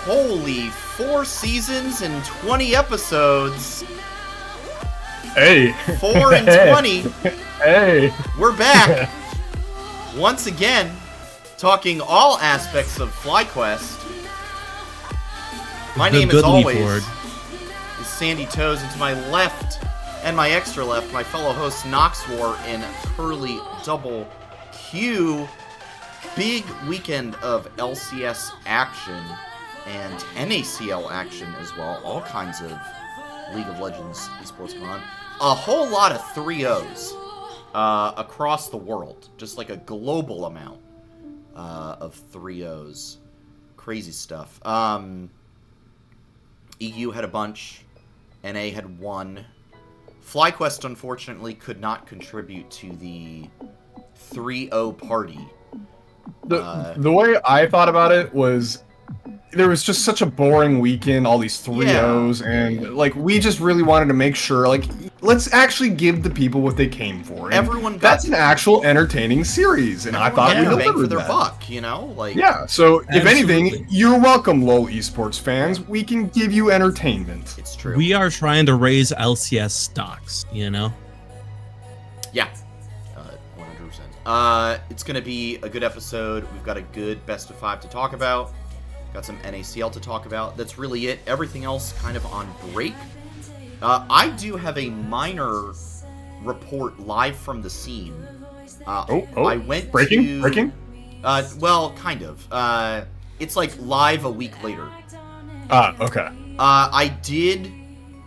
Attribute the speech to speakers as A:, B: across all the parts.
A: Holy, 4 seasons and 20 episodes.
B: Hey.
A: 4 and 20.
B: Hey.
A: We're back. Once again, talking all aspects of FlyQuest. My name, as always, is Sandy Toes, and to my left and my extra left, my fellow host Noxwar and Curly Double Q. Big weekend of LCS action and NACL action as well. All kinds of League of Legends esports going on. A whole lot of 3-0s across the world. Just like a global amount of 3-0s. Crazy stuff. EU had a bunch. NA had one. FlyQuest, unfortunately, could not contribute to the 3-0 party.
B: The way I thought about it was there was just such a boring weekend, all these 3-0s, and like we just really wanted to make sure, like, let's actually give the people what they came for. And
A: everyone got,
B: that's an actual entertaining series, and I thought we
A: got bang
B: delivered
A: for their
B: that.
A: buck, you know, like
B: So if
C: Absolutely.
B: anything, you're welcome, LoL esports fans. We can give you entertainment.
A: It's true.
C: We are trying to raise LCS stocks, you know?
A: Yeah. 100%. It's going to be a good episode. We've got a good best of 5 to talk about. Got some NACL to talk about. That's really it. Everything else kind of on break. I do have a minor report live from the scene. I went
B: breaking?
A: Well, kind of. It's like live a week later.
B: Okay.
A: I did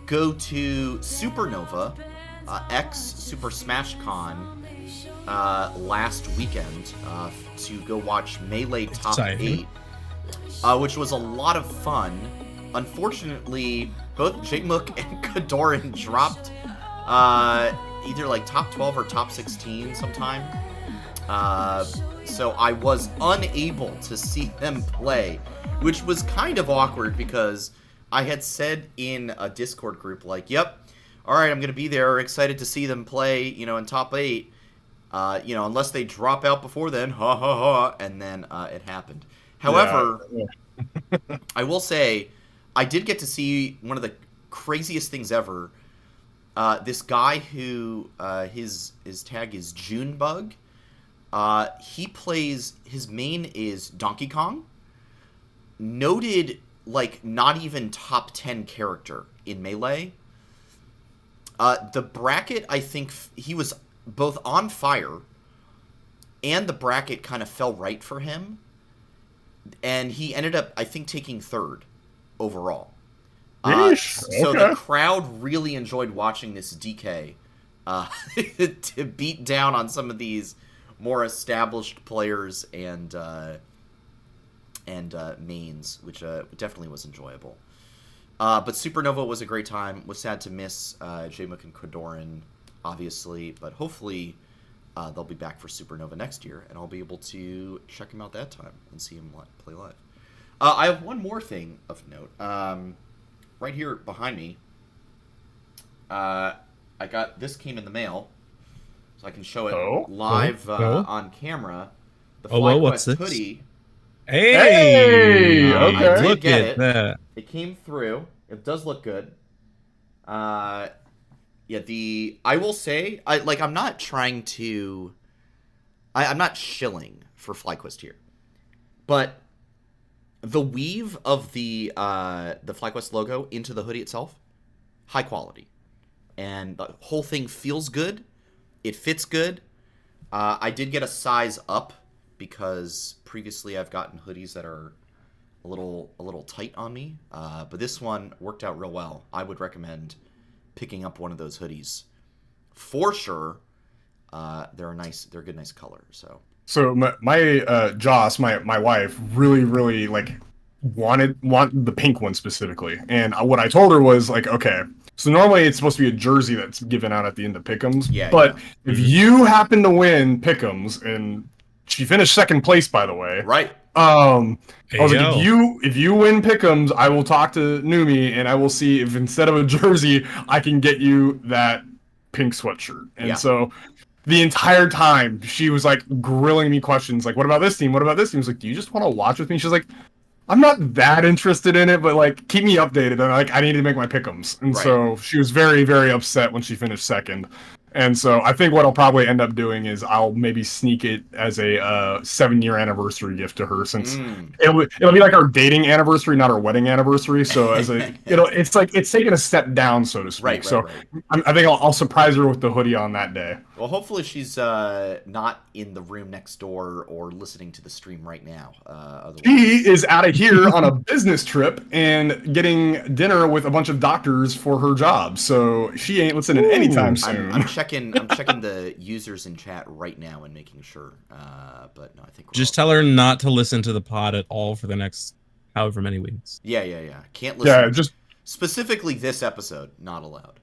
A: go to Supernova, X Super Smash Con, last weekend to go watch Melee Top 8, which was a lot of fun. Unfortunately, both Jmook and Kadoran dropped either like top 12 or top 16 sometime. So I was unable to see them play, which was kind of awkward because I had said in a Discord group, like, yep, all right, I'm going to be there, excited to see them play, you know, in top 8. You know, unless they drop out before then, ha ha ha, and then it happened. However, I will say, I did get to see one of the craziest things ever. This guy who, his tag is Junebug, he plays, his main is Donkey Kong. Noted, like, not even top 10 character in Melee. The bracket, I think, he was both on fire, and the bracket kind of fell right for him. And he ended up, I think, taking 3rd overall. So the crowd really enjoyed watching this DK to beat down on some of these more established players and mains, which definitely was enjoyable. But Supernova was a great time. Was sad to miss Jmook and Kadoran, obviously, but hopefully they'll be back for Supernova next year, and I'll be able to check him out that time and see him play live. I have one more thing of note. Right here behind me, I got, this came in the mail, so I can show it live on camera. The FlyQuest
C: what's this?
A: hoodie.
C: Hey!
B: Okay.
A: I did
C: Look
A: get
C: at
A: it.
C: that.
A: It came through. It does look good. Yeah, I will say, I'm not trying to, I'm not shilling for FlyQuest here, but the weave of the FlyQuest logo into the hoodie itself, high quality, and the whole thing feels good. It fits good. I did get a size up because previously I've gotten hoodies that are a little tight on me, but this one worked out real well. I would recommend picking up one of those hoodies for sure. They're a good, nice color. So
B: my Joss, my wife, really like wanted the pink one specifically, and what I told her was like, okay, so normally it's supposed to be a jersey that's given out at the end of Pick'ems, but if you happen to win Pick'ems, and she finished 2nd place, by the way,
A: right?
B: I was like, if you win Pick'ems, I will talk to Numi and I will see if instead of a jersey, I can get you that pink sweatshirt. And so the entire time she was like grilling me questions like, what about this team? What about this team? I was like, do you just want to watch with me? She's like, I'm not that interested in it, but like keep me updated. And like I need to make my pick'ems. And
A: Right.
B: so she was very, very upset when she finished second. And so I think what I'll probably end up doing is I'll maybe sneak it as a 7-year anniversary gift to her, since it'll be like our dating anniversary, not our wedding anniversary. So as a it's like it's taking a step down, so to speak.
A: Right.
B: So I think I'll surprise her with the hoodie on that day.
A: Well, hopefully she's not in the room next door or listening to the stream right now. Otherwise...
B: She is out of here on a business trip and getting dinner with a bunch of doctors for her job, so she ain't listening anytime soon.
A: I'm checking the users in chat right now and making sure. But no, I think
C: just tell her not to listen to the pod at all for the next however many weeks.
A: Yeah. Can't listen.
B: Yeah, just
A: specifically this episode, not allowed.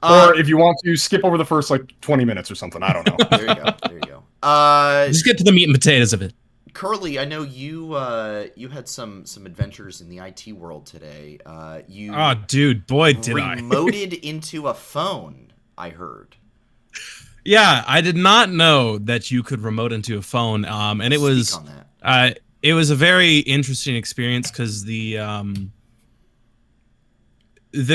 B: Or if you want to skip over the first like 20 minutes or something, I don't know.
A: There you go.
C: Just get to the meat and potatoes of it.
A: Curly, I know you had some adventures in the IT world today. You
C: dude, boy, did I
A: remoted into a phone, I heard.
C: Yeah, I did not know that you could remote into a phone. And it was a very interesting experience because the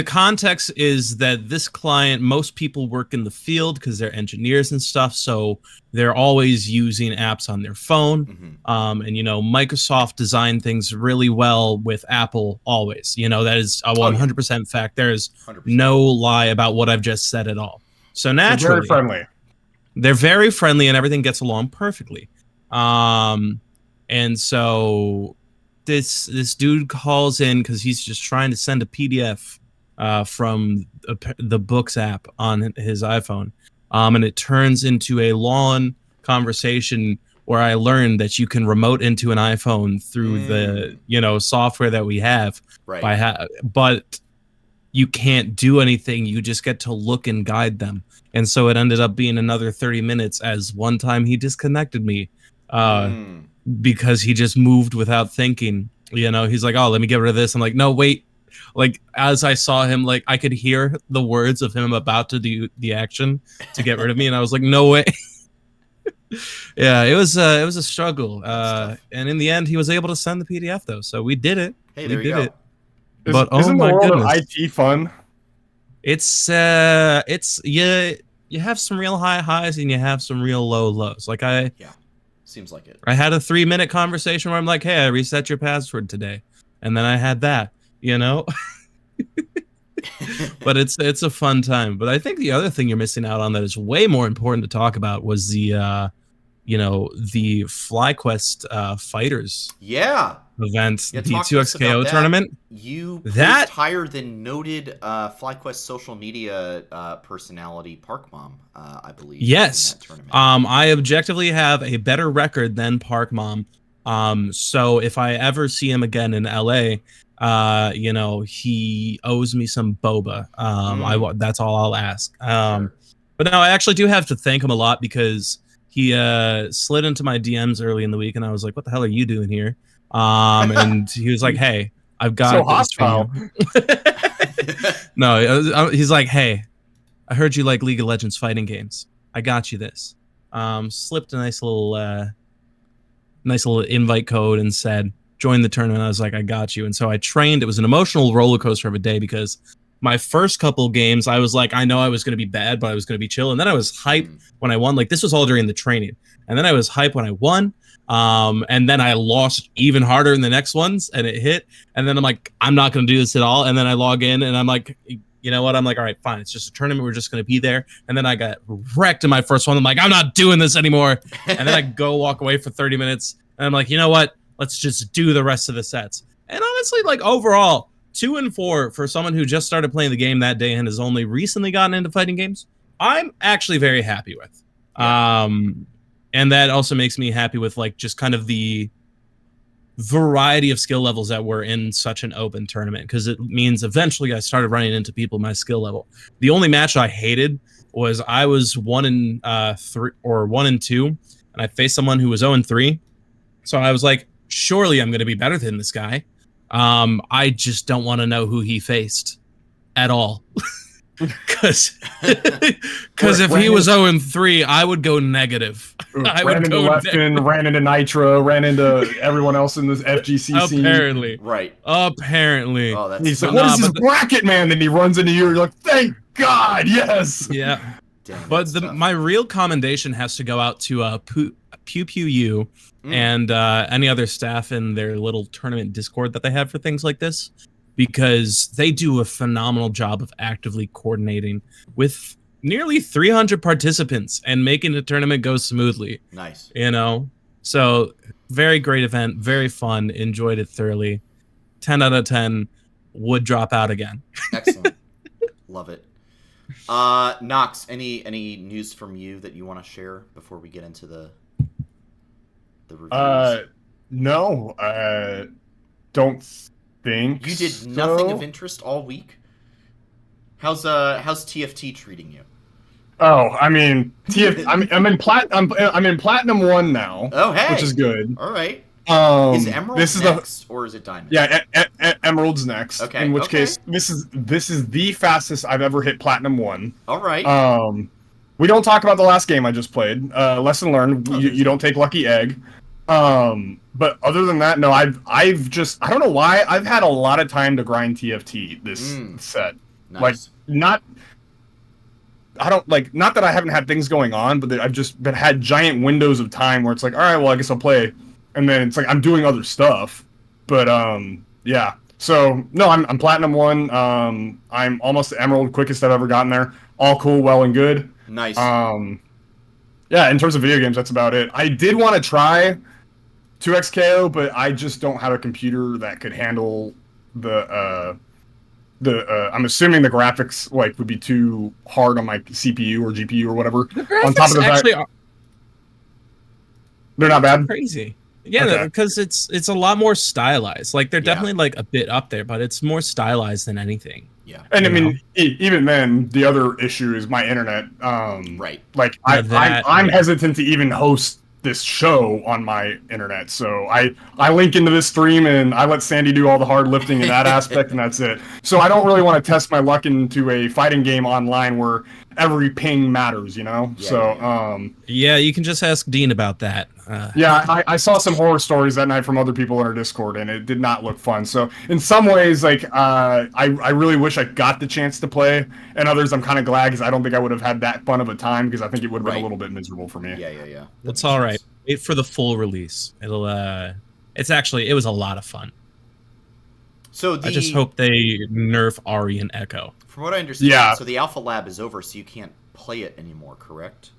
C: context is that this client, most people work in the field because they're engineers and stuff, so they're always using apps on their phone. And Microsoft designed things really well with Apple always. That is a 100% fact. There's 100%. No lie about what I've just said at all. So naturally, they're very friendly and everything gets along perfectly. And so this dude calls in because he's just trying to send a PDF from the Books app on his iPhone, and it turns into a long conversation where I learned that you can remote into an iPhone through the software that we have, but you can't do anything. You just get to look and guide them, and so it ended up being another 30 minutes. As one time he disconnected me because he just moved without thinking. He's like, "Oh, let me get rid of this." I'm like, "No, wait." Like, as I saw him, like, I could hear the words of him about to do the action to get rid of me, and I was like, "No way." Yeah, it was a struggle, and in the end, he was able to send the PDF though, so we did it.
A: Hey, there you go.
B: But isn't the world of IT fun?
C: It's you have some real high highs and you have some real low lows. Like
A: seems like it.
C: I had a 3-minute conversation where I'm like, "Hey, I reset your password today," and then I had that. But it's a fun time. But I think the other thing you're missing out on that is way more important to talk about was the the FlyQuest Fighters event, the 2XKO tournament.
A: You placed higher than noted FlyQuest social media personality Park Mom, I believe.
C: Yes.
A: In that tournament.
C: I objectively have a better record than Park Mom. So if I ever see him again in LA, he owes me some boba. That's all I'll ask. But no, I actually do have to thank him a lot because he slid into my DMs early in the week, and I was like, "What the hell are you doing here?" And he was like, "Hey, I've got this for you." No, he's like, "Hey, I heard you like League of Legends fighting games. I got you this." Slipped a nice little invite code and said, "Join the tournament." I was like, "I got you." And so I trained. It was an emotional roller coaster of a day because my first couple games, I was like, I know I was going to be bad, but I was going to be chill. And then I was hyped when I won. Like, this was all during the training. And then I was hyped when I won. And then I lost even harder in the next ones, and it hit. And then I'm like, I'm not going to do this at all. And then I log in, and I'm like, you know what? I'm like, all right, fine. It's just a tournament. We're just going to be there. And then I got wrecked in my first one. I'm like, I'm not doing this anymore. And then I go walk away for 30 minutes. And I'm like, you know what? Let's just do the rest of the sets. And honestly, like, overall, 2-4 for someone who just started playing the game that day and has only recently gotten into fighting games, I'm actually very happy with. Yeah. And that also makes me happy with, like, just kind of the variety of skill levels that were in such an open tournament, because it means eventually I started running into people my skill level. The only match I hated was I was 1-3 or 1-2, and I faced someone who was 0-3. So I was like, surely I'm going to be better than this guy. I just don't want to know who he faced at all. Because if he was 0-3, I would go negative. I
B: ran
C: would
B: into
C: go
B: Lefton, ran into Nitro, ran into everyone else in this FGC scene.
C: Apparently.
A: Right.
C: Apparently.
A: Oh,
B: And he's
A: that's
B: like, "What is this bracket, man?" Then he runs into you. You're like, "Thank God, yes."
C: Yeah.
A: damn,
C: But
A: that's tough.
C: my real commendation has to go out to Pew Pew U and any other staff in their little tournament Discord that they have for things like this, because they do a phenomenal job of actively coordinating with nearly 300 participants and making the tournament go smoothly.
A: Nice.
C: You know, so very great event, very fun, enjoyed it thoroughly. 10 out of 10, would drop out again.
A: Excellent. Love it. Knox, any news from you that you want to share before we get into the reviews?
B: No, don't think
A: You did nothing of interest all week? How's TFT treating you?
B: Oh, I mean, I'm in platinum 1 now.
A: Oh, hey.
B: Which is good.
A: All right. Is
B: This
A: Emerald
B: is
A: next, or is it Diamond?
B: Yeah, Emerald's next.
A: Okay.
B: In which case, this is the fastest I've ever hit platinum 1.
A: All right.
B: We don't talk about the last game I just played. Lesson learned: you don't take lucky egg. But other than that, no. I've just, I don't know why, I've had a lot of time to grind TFT this set.
A: Nice.
B: Like, not that I haven't had things going on, but I've just had giant windows of time where it's like, all right, well, I guess I'll play, and then it's like I'm doing other stuff. But yeah. So no, I'm platinum 1. I'm almost the Emerald, quickest I've ever gotten there. All cool, well and good.
A: Nice.
B: Yeah, in terms of video games, that's about it. I did want to try 2XKO, but I just don't have a computer that could handle the I'm assuming the graphics would be too hard on my CPU or GPU or whatever.
C: The graphics
B: on top of the
C: actually
B: fact, they're not bad.
C: Crazy. Yeah, because it's a lot more stylized. Like, they're definitely like a bit up there, but it's more stylized than anything.
A: Yeah.
B: And I mean, even then, the other issue is my internet.
A: Right.
B: Like, I'm hesitant to even host this show on my internet, so I link into this stream and I let Sandy do all the hard lifting in that aspect, and that's it. So I don't really want to test my luck into a fighting game online where every ping matters, you know.
C: Yeah, you can just ask Dean about that.
B: Yeah, I saw some horror stories that night from other people in our Discord, and it did not look fun. So in some ways, like, I really wish I got the chance to play, and others I'm kind of glad, because I don't think I would have had that fun of a time, because I think it would have been a little bit miserable for me.
A: Yeah.
C: That's all right. Wait for the full release. It was a lot of fun.
A: So
C: I just hope they nerf Ari and Echo.
A: From what I understand, so the Alpha Lab is over, so you can't play it anymore, correct?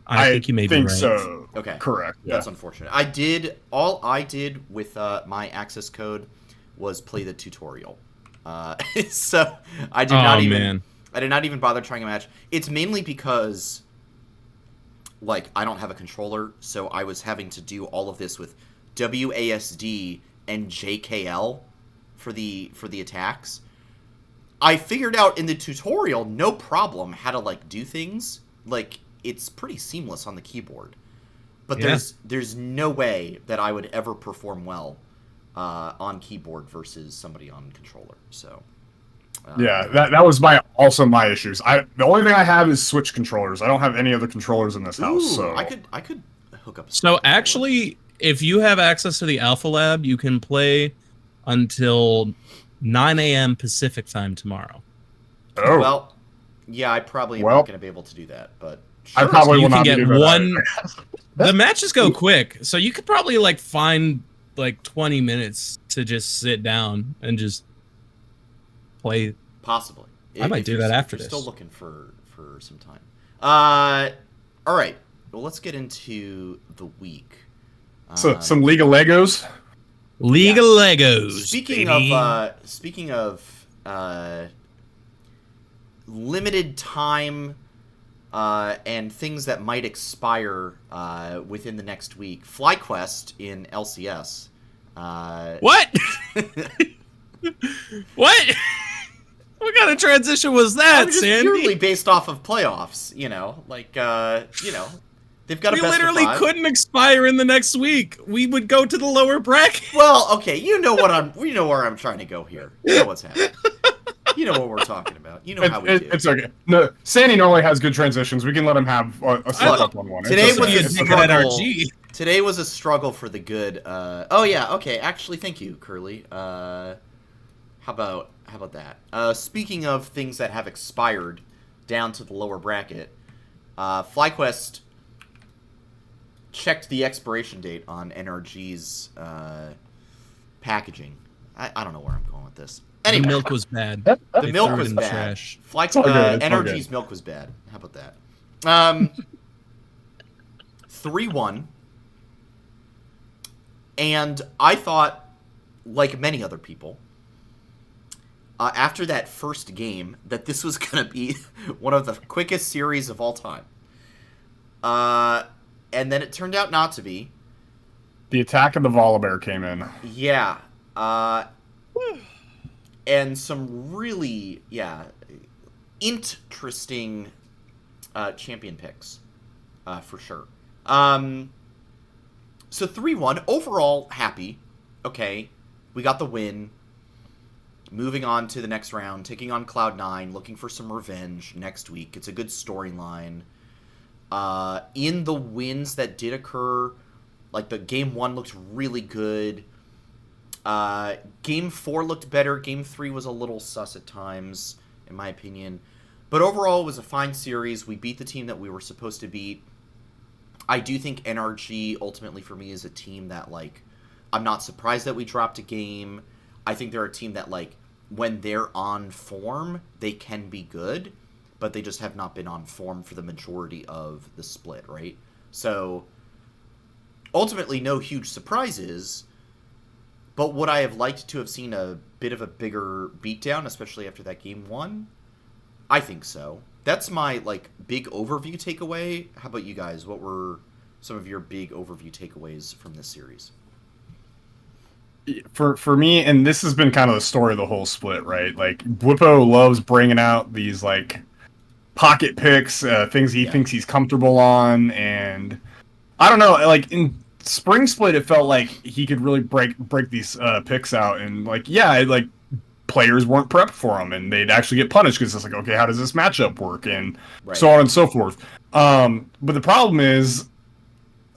C: I think you may be right.
B: So.
A: Okay.
B: Correct. Yeah.
A: That's unfortunate. All I did with my access code was play the tutorial. So I did not even bother trying a match. It's mainly because, like, I don't have a controller, so I was having to do all of this with WASD and JKL for the attacks. I figured out in the tutorial, no problem, how to, like, do things. Like, it's pretty seamless on the keyboard. But there's no way that I would ever perform well on keyboard versus somebody on controller. So
B: yeah, that was also my issues. The only thing I have is Switch controllers. I don't have any other controllers in this house. So
A: I could hook up.
C: So actually, if you have access to the Alpha Lab, you can play until 9 a.m. Pacific time tomorrow.
B: Oh.
A: Well, yeah, I probably am not going to be able to do that, but
B: sure. I probably will not
C: get
B: be
C: one. The matches go quick, so you could probably like find like 20 minutes to just sit down and just play.
A: Possibly.
C: I might do that after this.
A: Still looking for some time. All right. Well, let's get into the week.
B: So some League of Legos.
C: League of Legos.
A: Speaking of limited time and things that might expire within the next week, FlyQuest in LCS.
C: What? What? What kind of transition was that, Sandy?
A: Purely based off of playoffs, you know, like they've got. We
C: literally couldn't expire in the next week. We would go to the lower bracket.
A: Well, okay, we know where I'm trying to go here. You know what's happening. You know what we're talking about. You know how we do.
B: It's okay. No, Sandy normally has good transitions. We can let him have a slip up on one.
A: Today
B: It's
A: was
B: okay.
A: a
B: It's okay.
A: struggle. Today was a struggle for the good. Oh yeah, okay. Actually, thank you, Curly. How about that? Speaking of things that have expired, down to the lower bracket, FlyQuest checked the expiration date on NRG's packaging. I don't know where I'm going with this. Anyway,
C: The milk was bad.
A: the
C: They
A: milk
C: threw it
A: was
C: in the
A: bad.
C: trash.
B: all good, it's all
A: NRG's
B: good.
A: milk was bad. How about that? 3-1. And I thought, like many other people, after that first game, that this was going to be one of the quickest series of all time. And then it turned out not to be.
B: The attack of the Volibear came in.
A: Yeah. And some really, interesting champion picks, for sure. So 3-1. Overall, happy. Okay, we got the win. Moving on to the next round, taking on Cloud9, looking for some revenge next week. It's a good storyline. In the wins that did occur, like the game 1 looked really good. Game 4 looked better. Game 3 was a little sus at times, in my opinion. But overall, it was a fine series. We beat the team that we were supposed to beat. I do think NRG, ultimately, for me, is a team that, like, I'm not surprised that we dropped a game. I think they're a team that, like, when they're on form, they can be good, but they just have not been on form for the majority of the split, right? So, ultimately, no huge surprises, but would I have liked to have seen a bit of a bigger beatdown, especially after that game 1? I think so. That's my, like, big overview takeaway. How about you guys? What were some of your big overview takeaways from this series?
B: For me, and this has been kind of the story of the whole split, right? Like, Bwipo loves bringing out these, like, pocket picks, things he thinks he's comfortable on, and I don't know, like, in Spring Split, it felt like he could really break these picks out, and, like, like, players weren't prepped for him, and they'd actually get punished, because it's like, okay, how does this matchup work, and so on and so forth. But the problem is,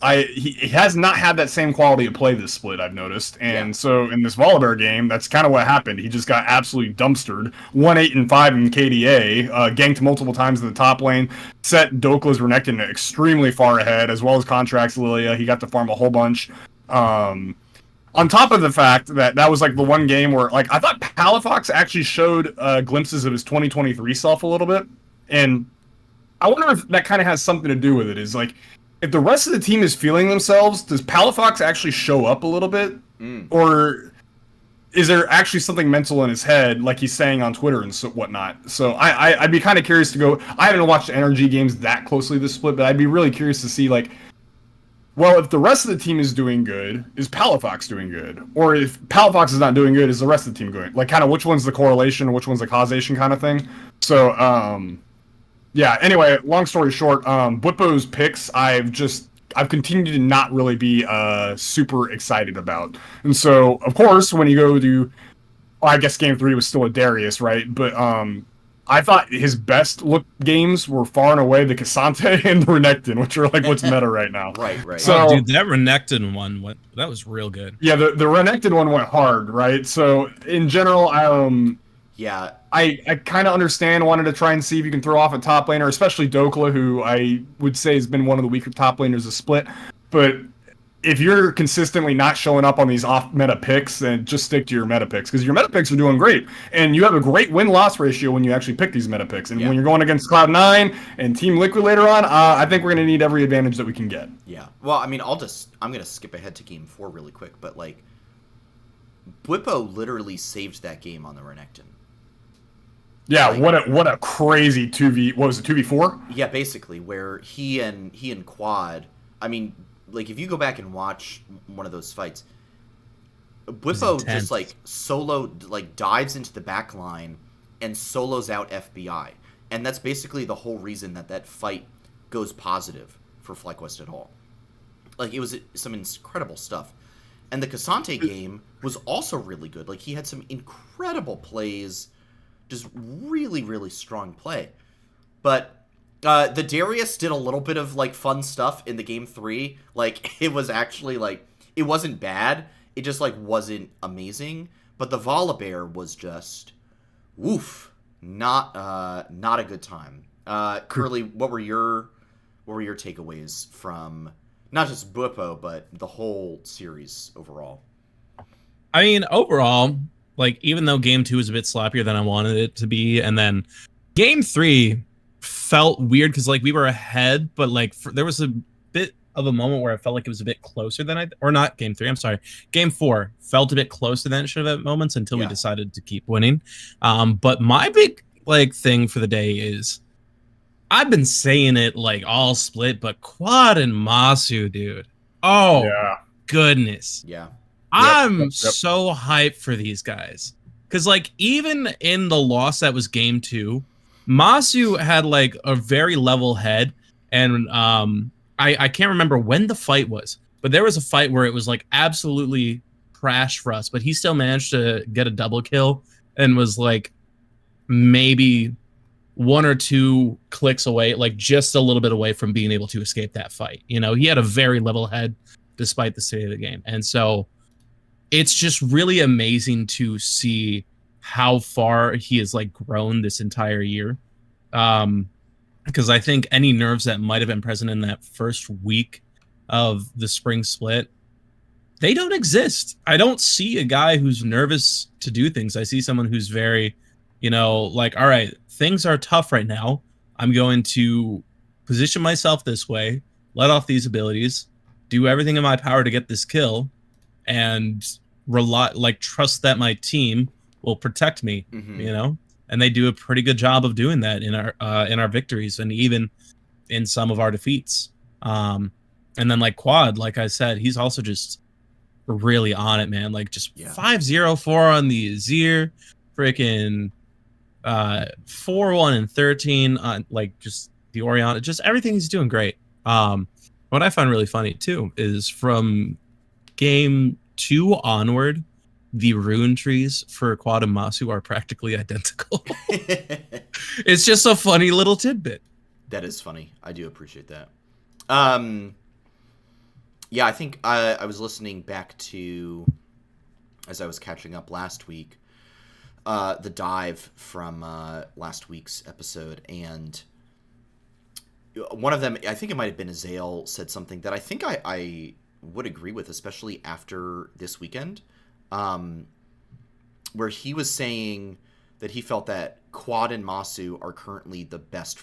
B: he has not had that same quality of play this split, I've noticed. And so in this Volibear game, that's kind of what happened. He just got absolutely dumpstered. 1-8-5 in KDA, ganked multiple times in the top lane, set Dokla's Renekton extremely far ahead, as well as Contracts Lilia. He got to farm a whole bunch. On top of the fact that that was like the one game where, like, I thought Palafox actually showed glimpses of his 2023 self a little bit. And I wonder if that kind of has something to do with it. Is like, if the rest of the team is feeling themselves, does Palafox actually show up a little bit? Or is there actually something mental in his head, like he's saying on Twitter and so whatnot? So I'd be kind of curious to go. I haven't watched NRG games that closely this split, but I'd be really curious to see, like, well, if the rest of the team is doing good, is Palafox doing good? Or if Palafox is not doing good, is the rest of the team going? Like, kind of which one's the correlation, which one's the causation kind of thing? So, yeah, anyway, long story short, Bwipo's picks, I've continued to not really be super excited about. And so, of course, when you go to, well, I guess game 3 was still a Darius, right? But I thought his best look games were far and away the Cassante and the Renekton, which are like what's meta right now.
A: Right.
C: So, dude, that Renekton one, that was real good.
B: Yeah, the Renekton one went hard, right? So, in general,
A: yeah,
B: I kind of understand wanting to try and see if you can throw off a top laner, especially Dokla, who I would say has been one of the weaker top laners of split. But if you're consistently not showing up on these off-meta picks, then just stick to your meta picks, because your meta picks are doing great. And you have a great win-loss ratio when you actually pick these meta picks. And when you're going against Cloud9 and Team Liquid later on, I think we're going to need every advantage that we can get.
A: Yeah. Well, I mean, I'm going to skip ahead to game 4 really quick, but, like, Bwipo literally saved that game on the Renekton.
B: Yeah, like, what a crazy 2v, what was it, 2v4?
A: Yeah, basically, where he and Quad, I mean, like, if you go back and watch one of those fights, Bwipo just, like, dives into the back line and solos out FBI. And that's basically the whole reason that fight goes positive for FlyQuest at all. Like, it was some incredible stuff. And the Cassante game was also really good. Like, he had some incredible plays Just really, really strong play. But the Darius did a little bit of like fun stuff in the game 3. Like it was actually like it wasn't bad. It just like wasn't amazing. But the Volibear was just woof. Not a good time. Curly, what were your takeaways from not just Bwipo but the whole series overall?
C: I mean, overall, like even though game 2 was a bit sloppier than I wanted it to be, and then game 3 felt weird because like we were ahead, but like there was a bit of a moment where I felt like it was a bit closer than or not game 3. I'm sorry, game 4 felt a bit closer than it should have at moments until we decided to keep winning. But my big like thing for the day is I've been saying it like all split, but Quad and Masu, dude. Oh goodness.
A: Yeah.
C: I'm so hyped for these guys. Because, like, even in the loss that was game 2, Masu had, like, a very level head. And I can't remember when the fight was. But there was a fight where it was, like, absolutely trash for us. But he still managed to get a double kill. And was, like, maybe 1 or 2 clicks away. Like, just a little bit away from being able to escape that fight. You know, he had a very level head despite the state of the game. And so it's just really amazing to see how far he has like grown this entire year. Because I think any nerves that might have been present in that first week of the spring split, they don't exist. I don't see a guy who's nervous to do things. I see someone who's very, you know, like, all right, things are tough right now. I'm going to position myself this way, let off these abilities, do everything in my power to get this kill, and trust that my team will protect me, you know? And they do a pretty good job of doing that in our victories and even in some of our defeats. And then like Quad, like I said, he's also just really on it, man. Like just 5-0-4 on the Azir, freaking 4-1 and 13 on like just the Orion, just everything he's doing great. What I find really funny too is from game 2 onward, the rune trees for Quad and Masu are practically identical. It's just a funny little tidbit.
A: That is funny. I do appreciate that. Yeah, I think I was listening back to, as I was catching up last week, the dive from last week's episode, and one of them, I think it might have been Azael, said something that I think I would agree with, especially after this weekend, where he was saying that he felt that Quad and Masu are currently the best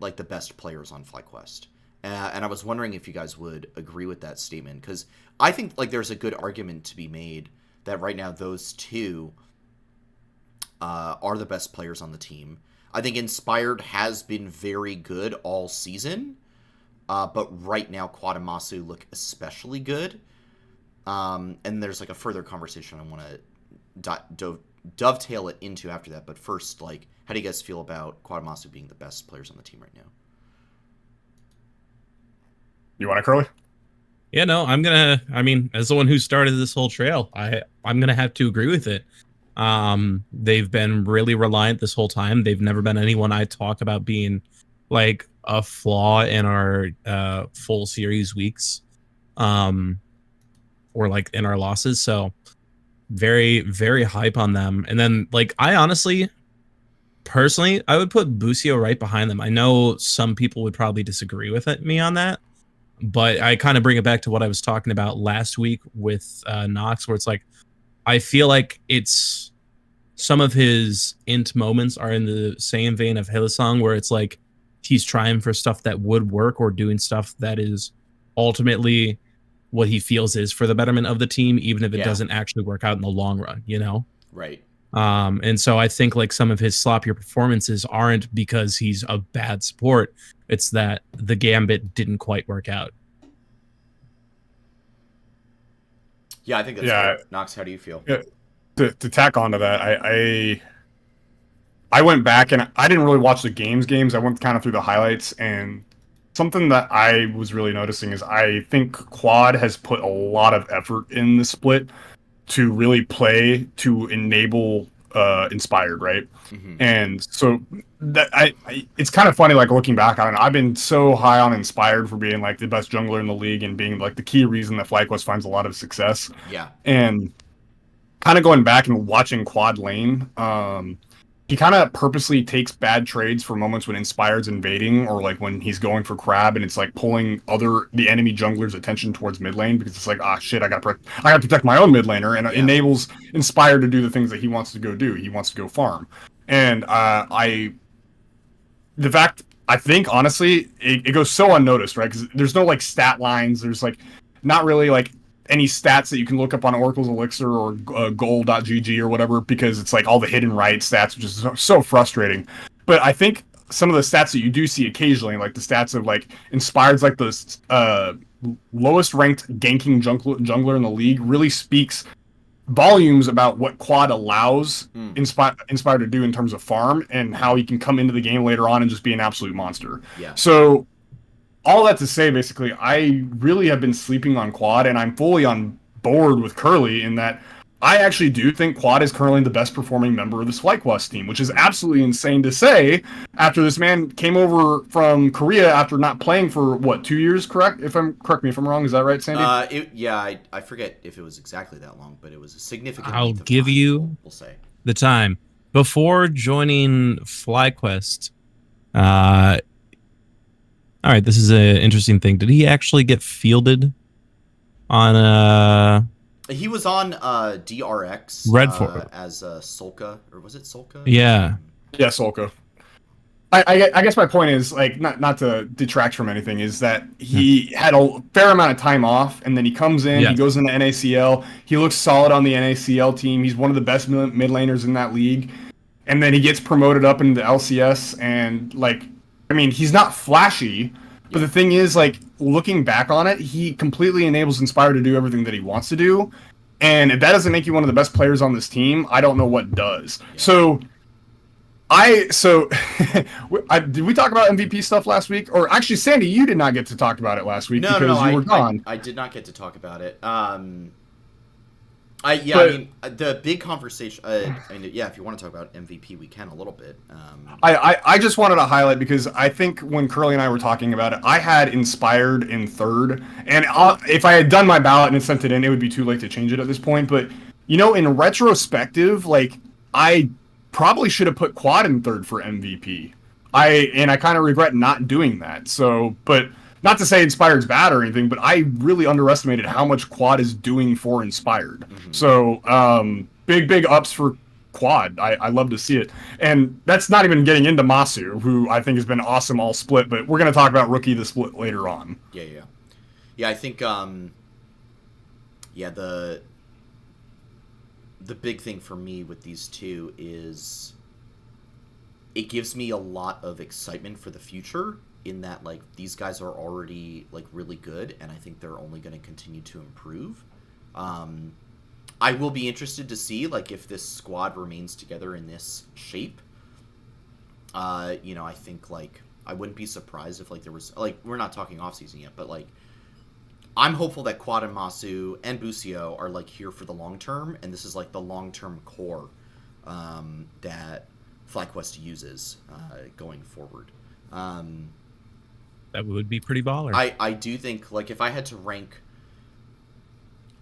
A: like the best players on FlyQuest. And I was wondering if you guys would agree with that statement, because I think like there's a good argument to be made that right now those two are the best players on the team. I think Inspired has been very good all season, but right now Quad and Masu look especially good. And there's like a further conversation I want to dovetail it into after that. But first, like, how do you guys feel about Quad and Masu being the best players on the team right now?
B: You want to, Curly?
C: Yeah, no, I mean, as the one who started this whole trail, I'm gonna have to agree with it. They've been really reliant this whole time. They've never been anyone I talk about being like a flaw in our full series weeks, or like in our losses. So very, very hype on them. And then like I honestly, personally, I would put Busio right behind them. I know some people would probably disagree with me on that, but I kind of bring it back to what I was talking about last week with Nox, where it's like I feel like it's some of his int moments are in the same vein of Hillsong, where it's like he's trying for stuff that would work or doing stuff that is ultimately what he feels is for the betterment of the team, even if it doesn't actually work out in the long run, you know?
A: Right.
C: And so I think like some of his sloppier performances aren't because he's a bad support. It's that the Gambit didn't quite work out.
A: Yeah, I think that's fair. Nox, how do you feel?
B: Yeah, to tack onto that, I went back and I didn't really watch the games. I went kind of through the highlights, and something that I was really noticing is I think Quad has put a lot of effort in the split to really play to enable inspired, right?
A: Mm-hmm.
B: And so it's kind of funny, like looking back on it. I've been so high on inspired for being like the best jungler in the league and being like the key reason that FlyQuest finds a lot of success.
A: Yeah.
B: And kind of going back and watching Quad Lane, he kind of purposely takes bad trades for moments when Inspired's invading, or like when he's going for crab and it's like pulling the enemy jungler's attention towards mid lane, because it's like, ah, shit, I gotta protect my own mid laner, and it enables Inspired to do the things that he wants to go do. He wants to go farm, and I think honestly it goes so unnoticed, right? Because there's no like stat lines. There's like not really like any stats that you can look up on Oracle's Elixir or goal.gg or whatever, because it's like all the hidden right stats, which is so frustrating. But I think some of the stats that you do see occasionally, like the stats of like Inspired's like the lowest ranked ganking jungler in the league, really speaks volumes about what Quad allows Inspired to do in terms of farm, and how he can come into the game later on and just be an absolute monster.
A: Yeah.
B: So all that to say, basically, I really have been sleeping on Quad, and I'm fully on board with Curly in that I actually do think Quad is currently the best performing member of this FlyQuest team, which is absolutely insane to say after this man came over from Korea after not playing for, what, 2 years, correct me if I'm wrong, is that right, Sandy?
A: I forget if it was exactly that long, but it was a significant
C: I'll
A: length of
C: give
A: time,
C: you
A: we'll say.
C: the time. Before joining FlyQuest, all right, this is an interesting thing. Did he actually get fielded on
A: He was on DRX
C: Redford
A: as Solka, or was it Solka?
C: Yeah.
B: Yeah, Solka. I guess my point is, like, not to detract from anything, is that he had a fair amount of time off, and then he comes in, he goes into NACL, he looks solid on the NACL team, he's one of the best mid laners in that league, and then he gets promoted up into LCS, and, like, I mean, he's not flashy, but the thing is, like, looking back on it, he completely enables Inspire to do everything that he wants to do, and if that doesn't make you one of the best players on this team, I don't know what does. Yeah. Did we talk about MVP stuff last week? Or actually, Sandy, you did not get to talk about it last week because you were gone.
A: I did not get to talk about it. I mean, the big conversation. If you want to talk about MVP, we can a little bit.
B: I just wanted to highlight, because I think when Curly and I were talking about it, I had Inspired in third, and if I had done my ballot and sent it in, it would be too late to change it at this point. But in retrospective, like, I probably should have put Quad in third for MVP. I kind of regret not doing that. So, but not to say Inspired's bad or anything, but I really underestimated how much Quad is doing for Inspired. Mm-hmm. So, big ups for Quad. I love to see it. And that's not even getting into Masu, who I think has been awesome all split, but we're going to talk about Rookie the Split later on.
A: Yeah, I think, the big thing for me with these two is it gives me a lot of excitement for the future, in that, like, these guys are already, like, really good, and I think they're only going to continue to improve. I will be interested to see, like, if this squad remains together in this shape. I think, like, I wouldn't be surprised if, like, there was, like, we're not talking offseason yet, but, like, I'm hopeful that Quad and Masu and Busio are, like, here for the long term, and this is, like, the long-term core that FlyQuest uses going forward.
C: That would be pretty baller.
A: I do think, like, if I had to rank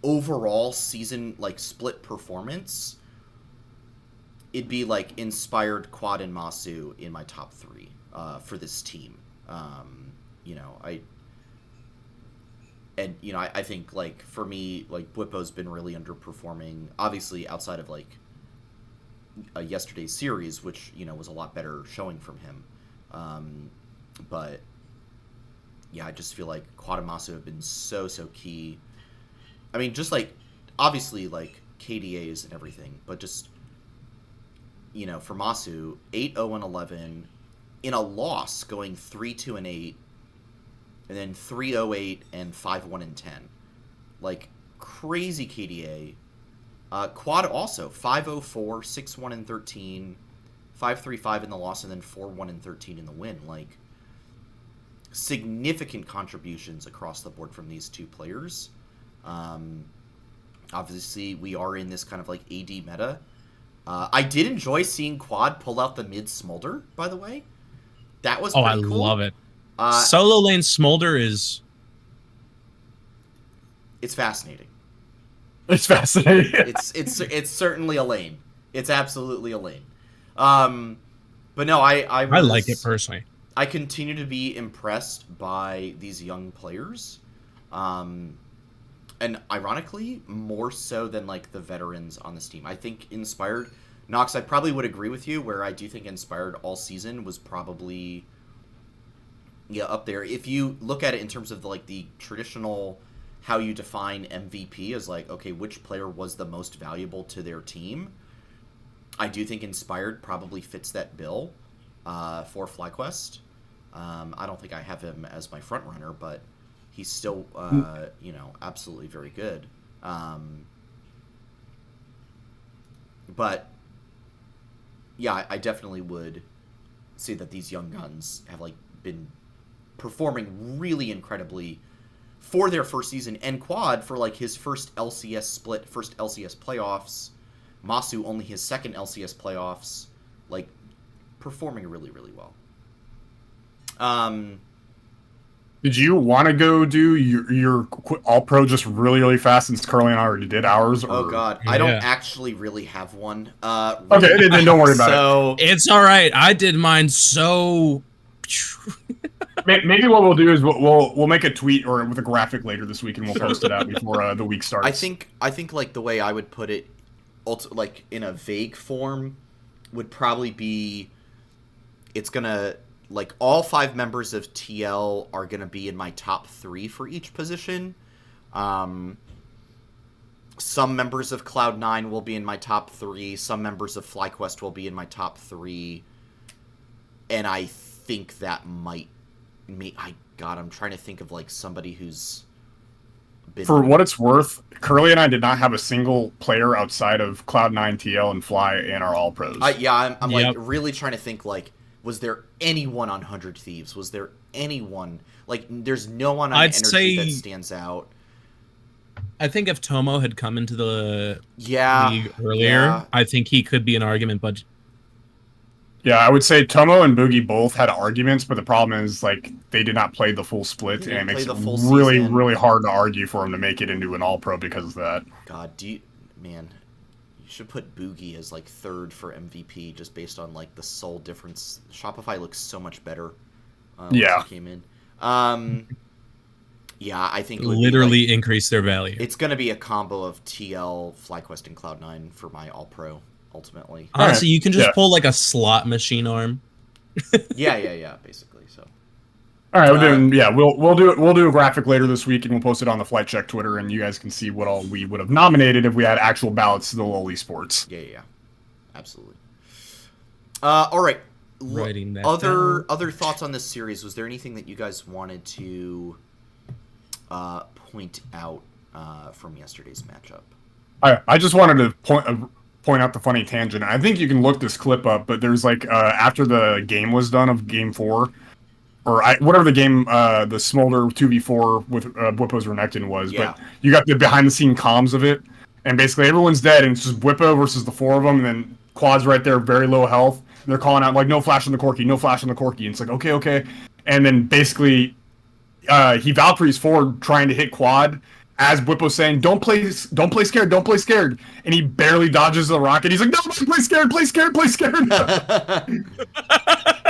A: overall season, like, split performance, it'd be, like, Inspired, Quad, and Masu in my top three for this team. I think, like, for me, like, Bwipo's been really underperforming, obviously outside of, like, yesterday's series, which, was a lot better showing from him. But yeah, I just feel like Quad and Masu have been so key. I mean, just, like, obviously, like, KDAs and everything, but just, for Masu, 8-0-11 in a loss, going 3-2-8, and then 3-0-8 and 5-1-10. Like, crazy KDA. Quad also 5-0-4, 6-1-13, 5-3-5 in the loss, and then 4-1-13 in the win. Like, significant contributions across the board from these two players. Obviously, we are in this kind of, like, AD meta. I did enjoy seeing Quad pull out the mid Smolder, by the way. That was
C: Oh, I
A: pretty cool.
C: love it. Solo lane Smolder is...
A: It's fascinating.
B: It's fascinating.
A: It's certainly a lane. It's absolutely a lane. But no, I
C: like it personally.
A: I continue to be impressed by these young players. And ironically, more so than like the veterans on this team. I think Inspired, Nox, I probably would agree with you where I do think Inspired all season was probably up there. If you look at it in terms of the traditional how you define MVP as like, okay, which player was the most valuable to their team, I do think Inspired probably fits that bill for FlyQuest. I don't think I have him as my front runner, but he's still, absolutely very good. But yeah, I definitely would say that these young guns have been performing really incredibly for their first season, and Quad for his first LCS split, first LCS playoffs. Masu only his second LCS playoffs, performing really, really well.
B: Did you want to go do your all-pro just really, really fast since Curly and I already did ours? Or...
A: Oh, God. I don't actually really have one.
B: Okay, then don't worry about
C: it. It's all right. I did mine so...
B: Maybe what we'll do is we'll make a tweet or with a graphic later this week, and we'll post it out before the week starts.
A: I think the way I would put it, in a vague form, would probably be, it's gonna all 5 members of TL are gonna be in my top 3 for each position. Some members of Cloud9 will be in my top 3. Some members of FlyQuest will be in my top 3, and I think that might. I'm trying to think of somebody who's been...
B: For what it's worth, Curly and I did not have a single player outside of Cloud9, TL, and Fly in our All Pros.
A: I'm really trying to think was there anyone on 100 Thieves? Was there anyone there's no one on Energy that stands out.
C: I think if Tomo had come into the league earlier, I think he could be an argument, but
B: yeah, I would say Tomo and Boogie both had arguments, but the problem is they did not play the full split, and it makes it really, really hard to argue for him to make it into an All-Pro because of that.
A: God, you should put Boogie as 3rd for MVP just based on the sole difference. Shopify looks so much better. When he came in. Yeah, I think it would
C: literally increase their value.
A: It's going to be a combo of TL, FlyQuest, and Cloud9 for my All-Pro. Ultimately,
C: honestly, you can just pull a slot machine arm.
A: yeah, basically. So,
B: all right, then we'll do a graphic later this week, and we'll post it on the Flight Check Twitter, and you guys can see what all we would have nominated if we had actual ballots to the LoL Esports.
A: Yeah, absolutely. All right.
C: Writing that
A: other thoughts on this series? Was there anything that you guys wanted to point out from yesterday's matchup?
B: I just wanted to point out the funny tangent. I think you can look this clip up, but there's after the game was done of Game 4, or whatever the game, the Smolder 2v4 with Bwipo's Renekton was, but you got the behind-the-scene comms of it, and basically everyone's dead, and it's just Bwipo versus the 4 of them, and then Quad's right there, very low health, and they're calling out, no flash on the Corki, no flash on the Corki, and it's okay, and then basically he Valkyries forward trying to hit Quad, as Bwipo's saying, don't play scared, and he barely dodges the rocket. He's like, no, play scared.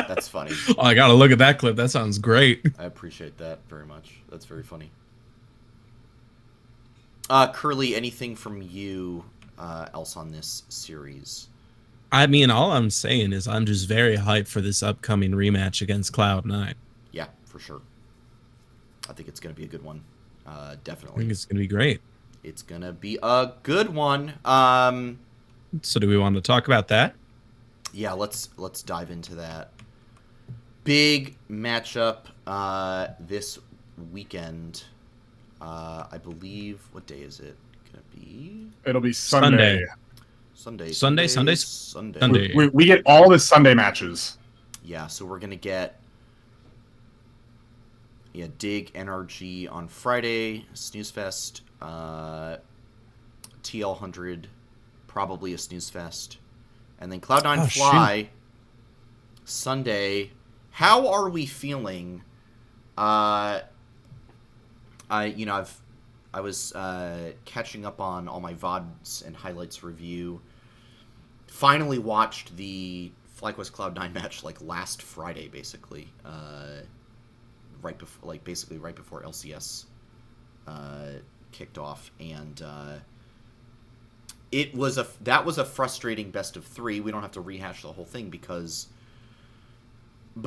A: That's funny.
C: Oh, I gotta look at that clip. That sounds great.
A: I appreciate that very much. That's very funny. Curly, anything from you else on this series?
C: I mean, all I'm saying is I'm just very hyped for this upcoming rematch against Cloud9.
A: Yeah, for sure. I think it's going to be a good one. Definitely.
C: I think it's going to be great.
A: It's going to be a good one.
C: So do we want to talk about that?
A: Yeah, let's dive into that. Big matchup this weekend. I believe, what day is it going to be?
B: It'll be Sunday.
C: Sunday.
B: We get all the Sunday matches.
A: Yeah, so we're going to get Dig NRG on Friday, Snooze Fest, TL100, probably a Snooze Fest. And then Cloud9 Fly Sunday. How are we feeling? I was catching up on all my VODs and highlights review. Finally watched the FlyQuest Cloud9 match like last Friday, basically. Right before LCS kicked off, and that was a frustrating best of 3. We don't have to rehash the whole thing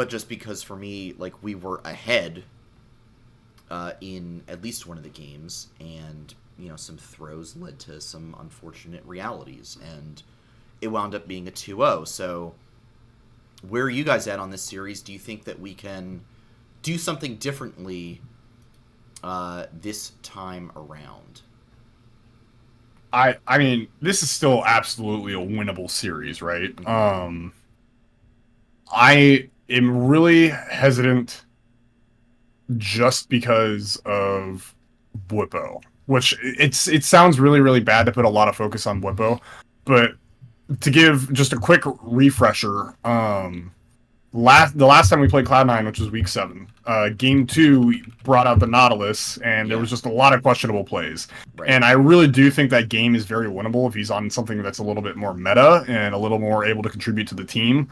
A: just because for me, like, we were ahead in at least one of the games, and some throws led to some unfortunate realities, and it wound up being a 2-0. So where are you guys at on this series? Do you think that we can do something differently this time around?
B: I mean, this is still absolutely a winnable series, right? I am really hesitant just because of Bwipo, which it sounds really, really bad to put a lot of focus on Bwipo, but to give just a quick refresher, the last time we played Cloud9, which was week 7, game 2, we brought out the Nautilus, and there was just a lot of questionable plays. Right. And I really do think that game is very winnable if he's on something that's a little bit more meta and a little more able to contribute to the team.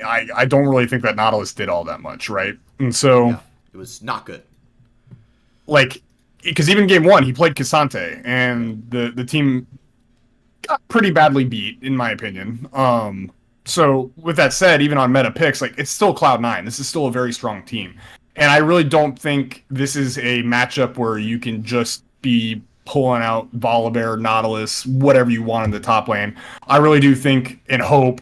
B: I don't really think that Nautilus did all that much, right? And so
A: it was not good.
B: Like, because even game 1, he played Cassante, and the team got pretty badly beat, in my opinion. So with that said, even on meta picks, like, it's still Cloud9. This is still a very strong team. And I really don't think this is a matchup where you can just be pulling out Volibear, Nautilus, whatever you want in the top lane. I really do think and hope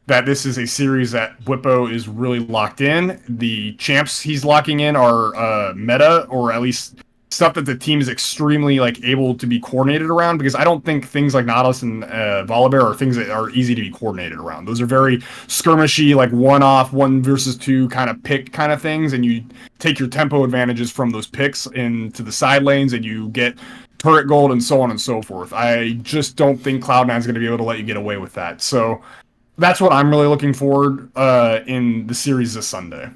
B: that this is a series that Bwipo is really locked in. The champs he's locking in are meta, or at least stuff that the team is extremely able to be coordinated around, because I don't think things like Nautilus and Volibear are things that are easy to be coordinated around. Those are very skirmishy, one-off, 1 versus 2 kind of pick kind of things, and you take your tempo advantages from those picks into the side lanes, and you get turret gold and so on and so forth. I just don't think Cloud9 is going to be able to let you get away with that. So that's what I'm really looking forward in the series this Sunday.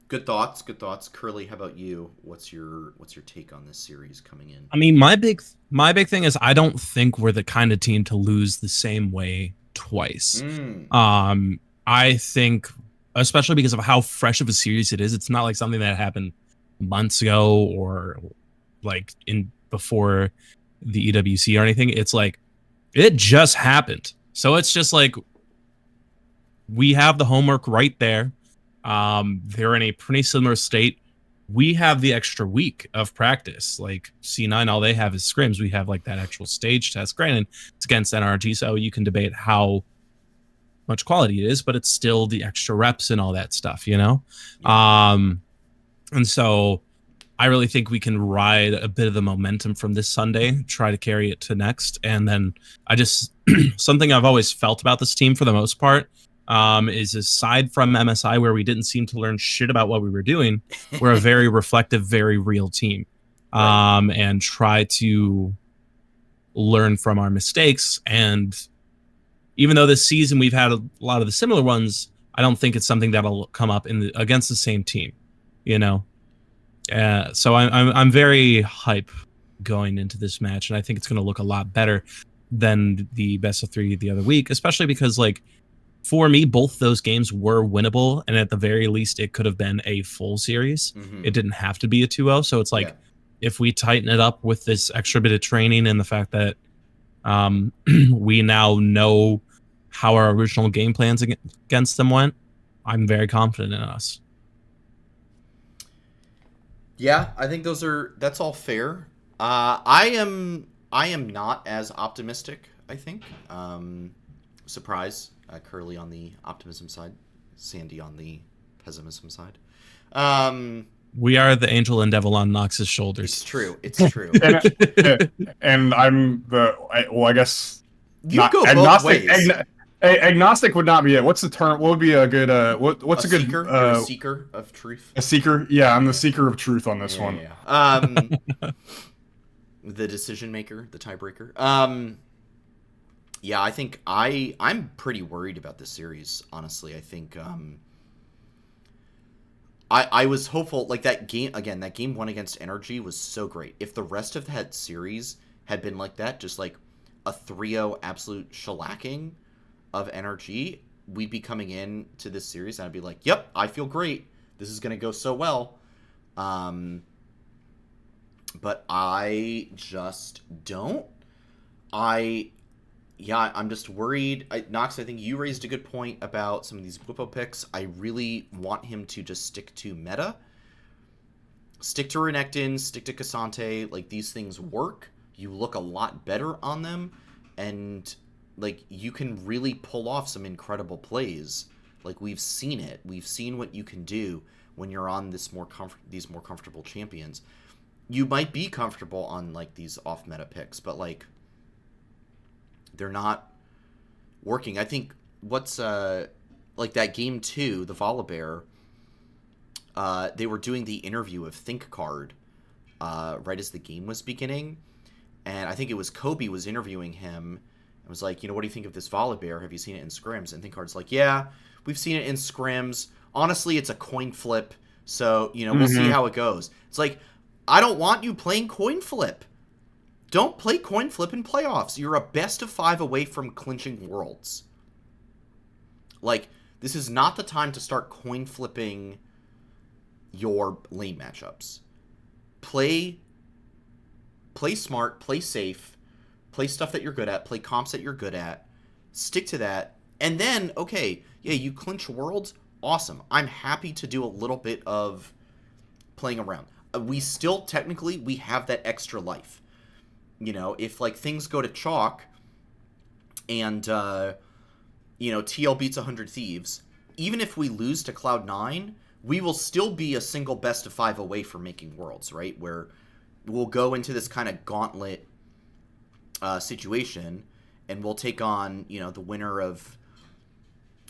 A: Good thoughts. Curly, how about you? What's your take on this series coming in?
C: I mean, my big thing is I don't think we're the kind of team to lose the same way twice. I think, especially because of how fresh of a series it is, it's not like something that happened months ago or before the EWC or anything. It's like it just happened. So it's just like we have the homework right there. They're in a pretty similar state. We have the extra week of practice. Like C9, all they have is scrims. We have that actual stage test. Granted, it's against NRG, so you can debate how much quality it is, but it's still the extra reps and all that stuff, Yeah. And so I really think we can ride a bit of the momentum from this Sunday, try to carry it to next. And then something I've always felt about this team for the most part, is aside from MSI, where we didn't seem to learn shit about what we were doing, we're a very reflective, very real team, and try to learn from our mistakes. And even though this season we've had a lot of the similar ones, I don't think it's something that'll come up against the same team, So I'm very hype going into this match, and I think it's going to look a lot better than the best of 3 the other week, especially because for me, both those games were winnable, and at the very least, it could have been a full series. Mm-hmm. It didn't have to be a 2-0. So it's if we tighten it up with this extra bit of training and the fact that we now know how our original game plans against them went, I'm very confident in us.
A: Yeah, I think that's all fair. I am not as optimistic, I think. Surprise. Curly on the optimism side, Sandy on the pessimism side.
C: We are the angel and devil on Nox's shoulders.
A: It's true.
B: and I'm I guess
A: you go agnostic.
B: Both ways. Agnostic would not be it. What's the term? What would be a good? What's a good?
A: Seeker? You're a seeker of truth.
B: A seeker? Yeah, I'm the seeker of truth on this one.
A: Yeah. The decision maker, the tiebreaker. Yeah, I think I'm pretty worried about this series, honestly. I think I was hopeful, like that game again, that game 1 against Energy was so great. If the rest of that series had been like that, just like a 3-0 absolute shellacking of Energy, we'd be coming in to this series and I'd be like, "Yep, I feel great. This is going to go so well." But I just don't. I'm just worried. Knox, I think you raised a good point about some of these Bwipo picks. I really want him to just stick to meta. Stick to Renekton, stick to Cassante. Like, these things work. You look a lot better on them. And, like, you can really pull off some incredible plays. Like, we've seen it. We've seen what you can do when you're on these more comfortable champions. You might be comfortable on, like, these off-meta picks, but, like, they're not working. I think what's like that game 2, the Volibear, they were doing the interview of Think Card right as the game was beginning, and I think it was Kobe was interviewing him and was like, what do you think of this Volibear? Have you seen it in scrims? And Think Card's like, yeah, we've seen it in scrims. Honestly, it's a coin flip, so we'll see how it goes. It's like, I don't want you playing coin flip. Don't play coin flip in playoffs. You're a best of 5 away from clinching worlds. Like, this is not the time to start coin flipping your lane matchups. Play smart, play safe, play stuff that you're good at, play comps that you're good at, stick to that, and then, okay, yeah, you clinch worlds, awesome. I'm happy to do a little bit of playing around. We still, technically, we have that extra life. If, like, things go to chalk and, TL beats 100 Thieves, even if we lose to Cloud9, we will still be a single best of 5 away from making worlds, right? Where we'll go into this kind of gauntlet situation, and we'll take on, the winner of,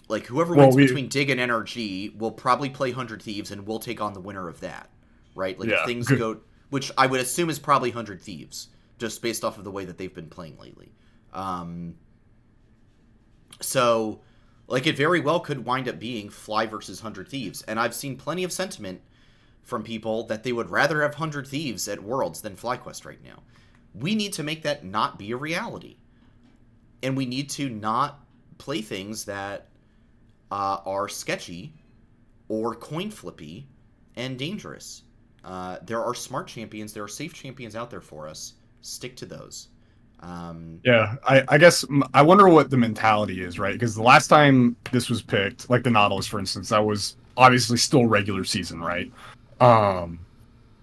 A: like, whoever wins between Dig and NRG will probably play 100 Thieves, and we'll take on the winner of that, right? Like, if things go, which I would assume is probably 100 Thieves, just based off of the way that they've been playing lately. So, like, it very well could wind up being Fly versus 100 Thieves. And I've seen plenty of sentiment from people that they would rather have 100 Thieves at Worlds than FlyQuest right now. We need to make that not be a reality. And we need to not play things that are sketchy or coin flippy and dangerous. There are smart champions, there are safe champions out there for us. Stick to those.
B: I guess I wonder what the mentality is, right? Because the last time this was picked, like the Nautilus, for instance, that was obviously still regular season, right? And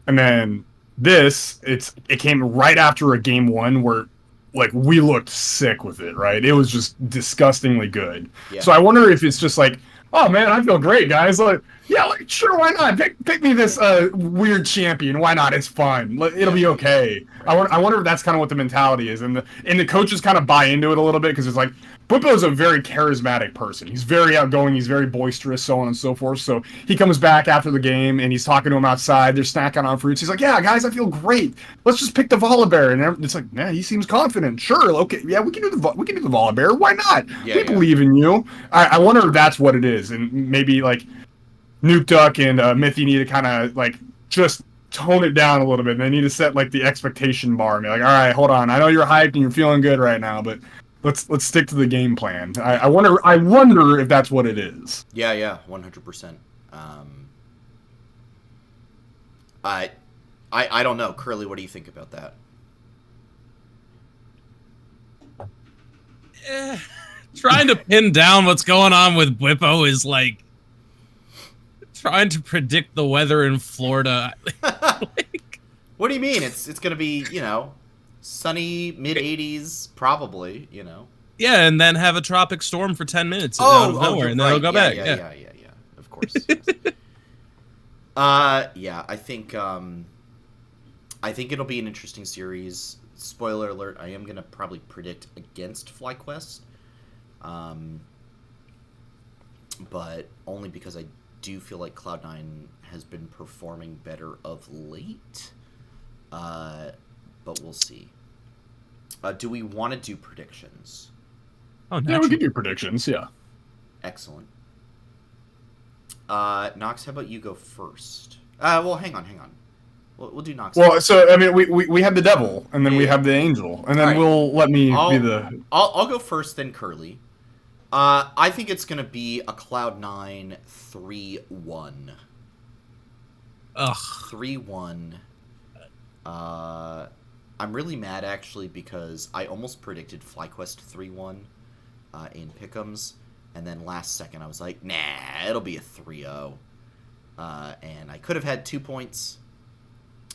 B: then it came right after a game 1 where, like, we looked sick with it, right? It was just disgustingly good. Yeah. So I wonder if it's just like, oh man, I feel great, guys. Like, yeah, like, sure, why not? Pick me this weird champion. Why not? It's fun. It'll be okay. I wonder if that's kind of what the mentality is, and the coaches kind of buy into it a little bit because it's like, Bwipo is a very charismatic person. He's very outgoing. He's very boisterous, so on and so forth. So he comes back after the game and he's talking to him outside. They're snacking on fruits. He's like, "Yeah, guys, I feel great. Let's just pick the Volibear." And it's like, "Yeah, he seems confident. Sure, okay, yeah, we can do the Volibear. Why not? We believe in you." I wonder if that's what it is, and maybe like Nuke Duck and Mithy need to kind of like just tone it down a little bit. And they need to set like the expectation bar and be like, "All right, hold on. I know you're hyped and you're feeling good right now, but let's stick to the game plan." I wonder if that's what it is.
A: Yeah, 100%. I don't know, Curly. What do you think about that?
C: Trying to pin down what's going on with Bwipo is like trying to predict the weather in Florida.
A: What do you mean? It's gonna be, sunny, mid-80s, probably,
C: Yeah, and then have a tropic storm for 10 minutes out of nowhere, and then it'll go back.
A: Yeah. Of course. Yes. I think it'll be an interesting series. Spoiler alert, I am gonna probably predict against FlyQuest. But only because I do feel like Cloud9 has been performing better of late. But we'll see. Do we want to do predictions?
C: Oh,
B: Yeah, we
C: naturally.
B: can do predictions. Yeah.
A: Excellent. Nox, how about you go first? Well, hang on. We'll do Nox.
B: Well, so I mean, we have the devil, and then we
A: Yeah.
B: have the angel, and
A: All
B: then
A: right.
B: we'll let me be the.
A: I'll go first, then Curly. I think it's gonna be a Cloud9 3-1.
C: Ugh.
A: 3-1. I'm really mad actually because I almost predicted FlyQuest 3-1 in Pick'ems, and then last second I was like, nah, it'll be a 3-0. And I could have had 2 points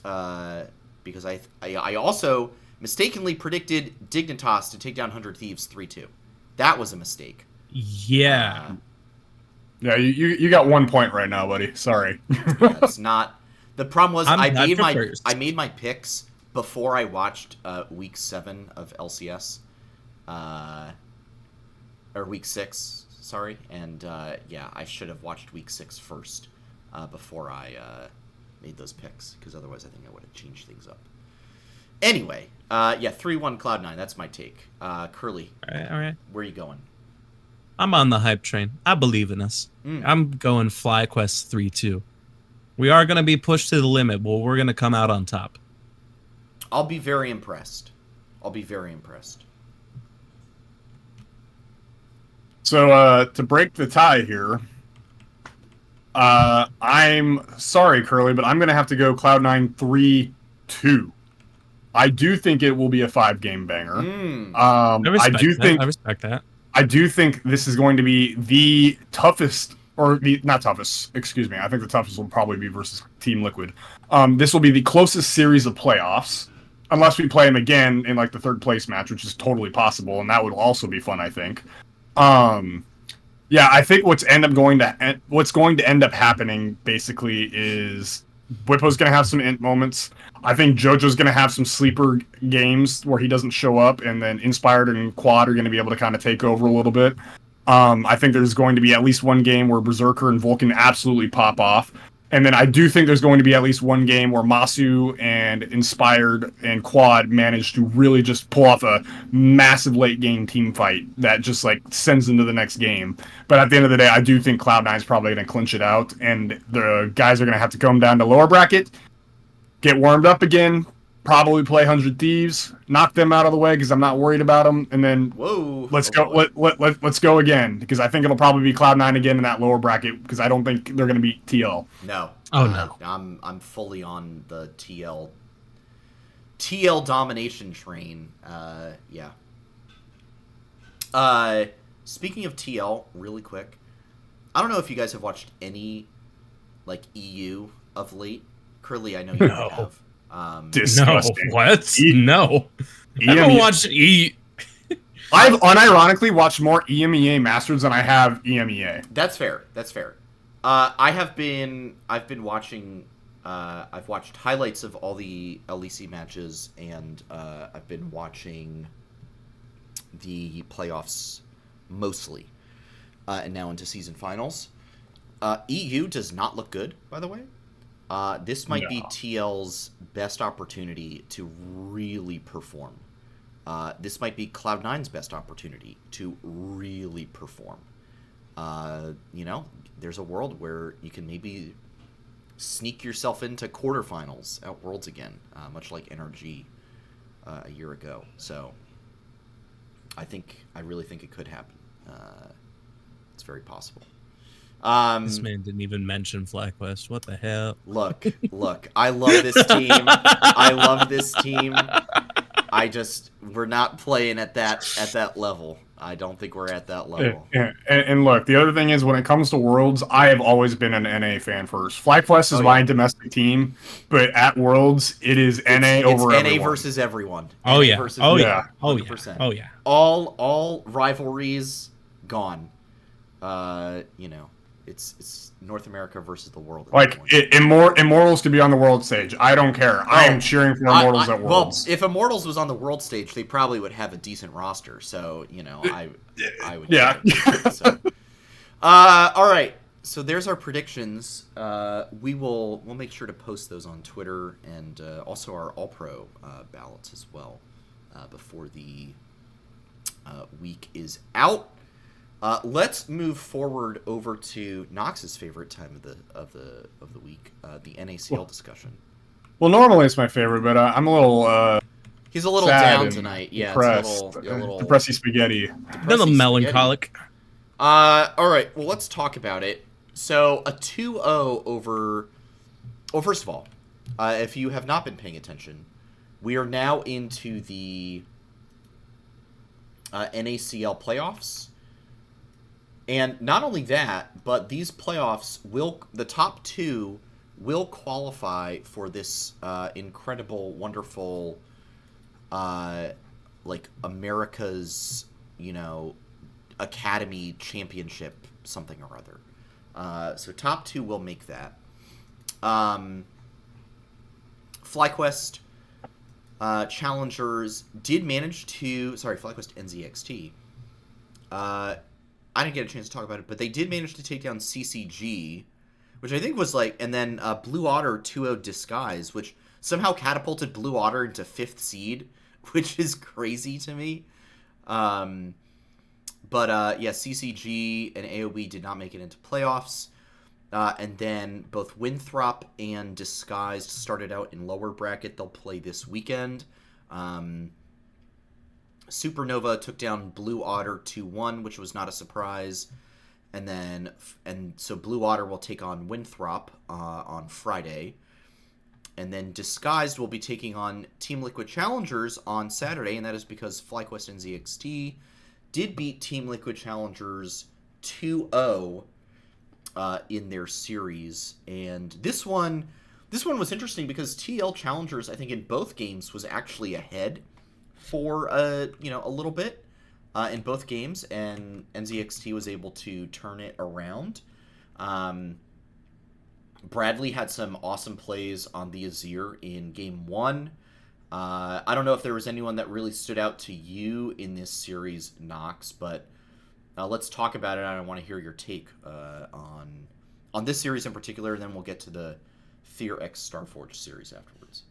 A: because I also mistakenly predicted Dignitas to take down 100 Thieves 3-2. That was a mistake.
C: Yeah.
B: Yeah, you got 1 point right now, buddy. Sorry.
A: Yeah, it's not. The problem was
C: I'm
A: I
C: glad
A: made
C: for
A: my
C: first.
A: I made my picks before I watched week 7 of LCS, or week 6, sorry, and yeah, I should have watched week 6 first before I made those picks, because otherwise I think I would have changed things up. Anyway, yeah, 3-1 Cloud9. That's my take. Curly,
C: All right.
A: where are you going?
C: I'm on the hype train. I believe in us. I'm going FlyQuest 3-2. We are going to be pushed to the limit, but we're going to come out on top.
A: I'll be very impressed.
B: So to break the tie here, I'm sorry, Curly, but I'm gonna have to go Cloud9 3-2. I do think it will be a 5-game banger.
C: I
B: I
C: respect that.
B: I do think this is going to be the toughest, or the not toughest. Excuse me. I think the toughest will probably be versus Team Liquid. This will be the closest series of playoffs, unless we play them again in like the 3rd place match, which is totally possible, and that would also be fun. I think. Yeah, I think what's going to end up happening basically is Bwipo's going to have some int moments. I think JoJo's going to have some sleeper games where he doesn't show up, and then Inspired and Quad are going to be able to kind of take over a little bit. I think there's going to be at least one game where Berserker and Vulcan absolutely pop off. And then I do think there's going to be at least one game where Masu and Inspired and Quad manage to really just pull off a massive late game team fight that just like sends them to the next game. But at the end of the day, I do think Cloud9 is probably going to clinch it out, and the guys are going to have to come down to lower bracket, get warmed up again, probably play 100 Thieves, knock them out of the way because I'm not worried about them, and then let's go. Let's go again, because I think it'll probably be Cloud9 again in that lower bracket, because I don't think they're going to beat TL.
A: No.
C: Oh no.
A: I'm fully on the TL domination train. Yeah. Speaking of TL, really quick, I don't know if you guys have watched any like EU of late. Curly, I know you have.
B: Disgusting.
C: No, what? No. I haven't watched
B: I've unironically watched more EMEA Masters than I have EMEA.
A: That's fair. I've been watching. I've watched highlights of all the LEC matches, and I've been watching the playoffs mostly, and now into season finals. EU does not look good, by the way. This might be TL's best opportunity to really perform. This might be Cloud9's best opportunity to really perform. You know, there's a world where you can maybe sneak yourself into quarterfinals at Worlds again, much like NRG a year ago. So I really think it could happen. It's very possible.
C: This man didn't even mention FlyQuest. What the hell?
A: Look, I love this team. We're not playing at that level. I don't think we're at that level.
B: And look, the other thing is, when it comes to Worlds, I have always been an NA fan first. FlyQuest is my domestic team, but at Worlds, it is NA over everyone.
A: NA versus everyone.
C: Oh yeah.
A: Oh
C: yeah.
A: 100%.
C: Oh yeah.
A: All rivalries gone. You know, it's North America versus the world.
B: Like Immortals could be on the world stage. I don't care. I am cheering for Immortals at Worlds.
A: Well, if Immortals was on the world stage, they probably would have a decent roster. So you know, I would.
B: Yeah.
A: So. All right. So there's our predictions. We'll make sure to post those on Twitter, and also our All Pro ballots as well before the week is out. Let's move forward over to Knox's favorite time of the week, the NACL discussion.
B: Well, normally it's my favorite, but I'm a little.
A: He's a little
B: sad
A: down tonight. Yeah,
B: depressed.
A: it's a little
B: depressy spaghetti.
C: A little melancholic.
A: All right. Well, let's talk about it. So a 2-0 over. Well, first of all, if you have not been paying attention, we are now into the NACL playoffs. And not only that, but these playoffs the top two will qualify for this incredible, wonderful, like America's, Academy Championship, something or other. So top two will make that. FlyQuest challengers did manage to... Sorry, FlyQuest NZXT. I didn't get a chance to talk about it, but they did manage to take down CCG, which I think was and then Blue Otter 2-0 Disguise, which somehow catapulted Blue Otter into 5th seed, which is crazy to me. But CCG and AOB did not make it into playoffs. And then both Winthrop and Disguised started out in lower bracket. They'll play this weekend. Supernova took down Blue Otter 2-1, which was not a surprise. And so Blue Otter will take on Winthrop on Friday. And then Disguised will be taking on Team Liquid Challengers on Saturday, and that is because FlyQuest NZXT did beat Team Liquid Challengers 2-0 in their series. And this one was interesting because TL Challengers, I think in both games, was actually ahead for a little bit in both games, and NZXT was able to turn it around. Bradley had some awesome plays on the Azir in game 1. I don't know if there was anyone that really stood out to you in this series, Knox, but let's talk about it. I want to hear your take on this series in particular, and then we'll get to the Fear X Starforge series afterwards.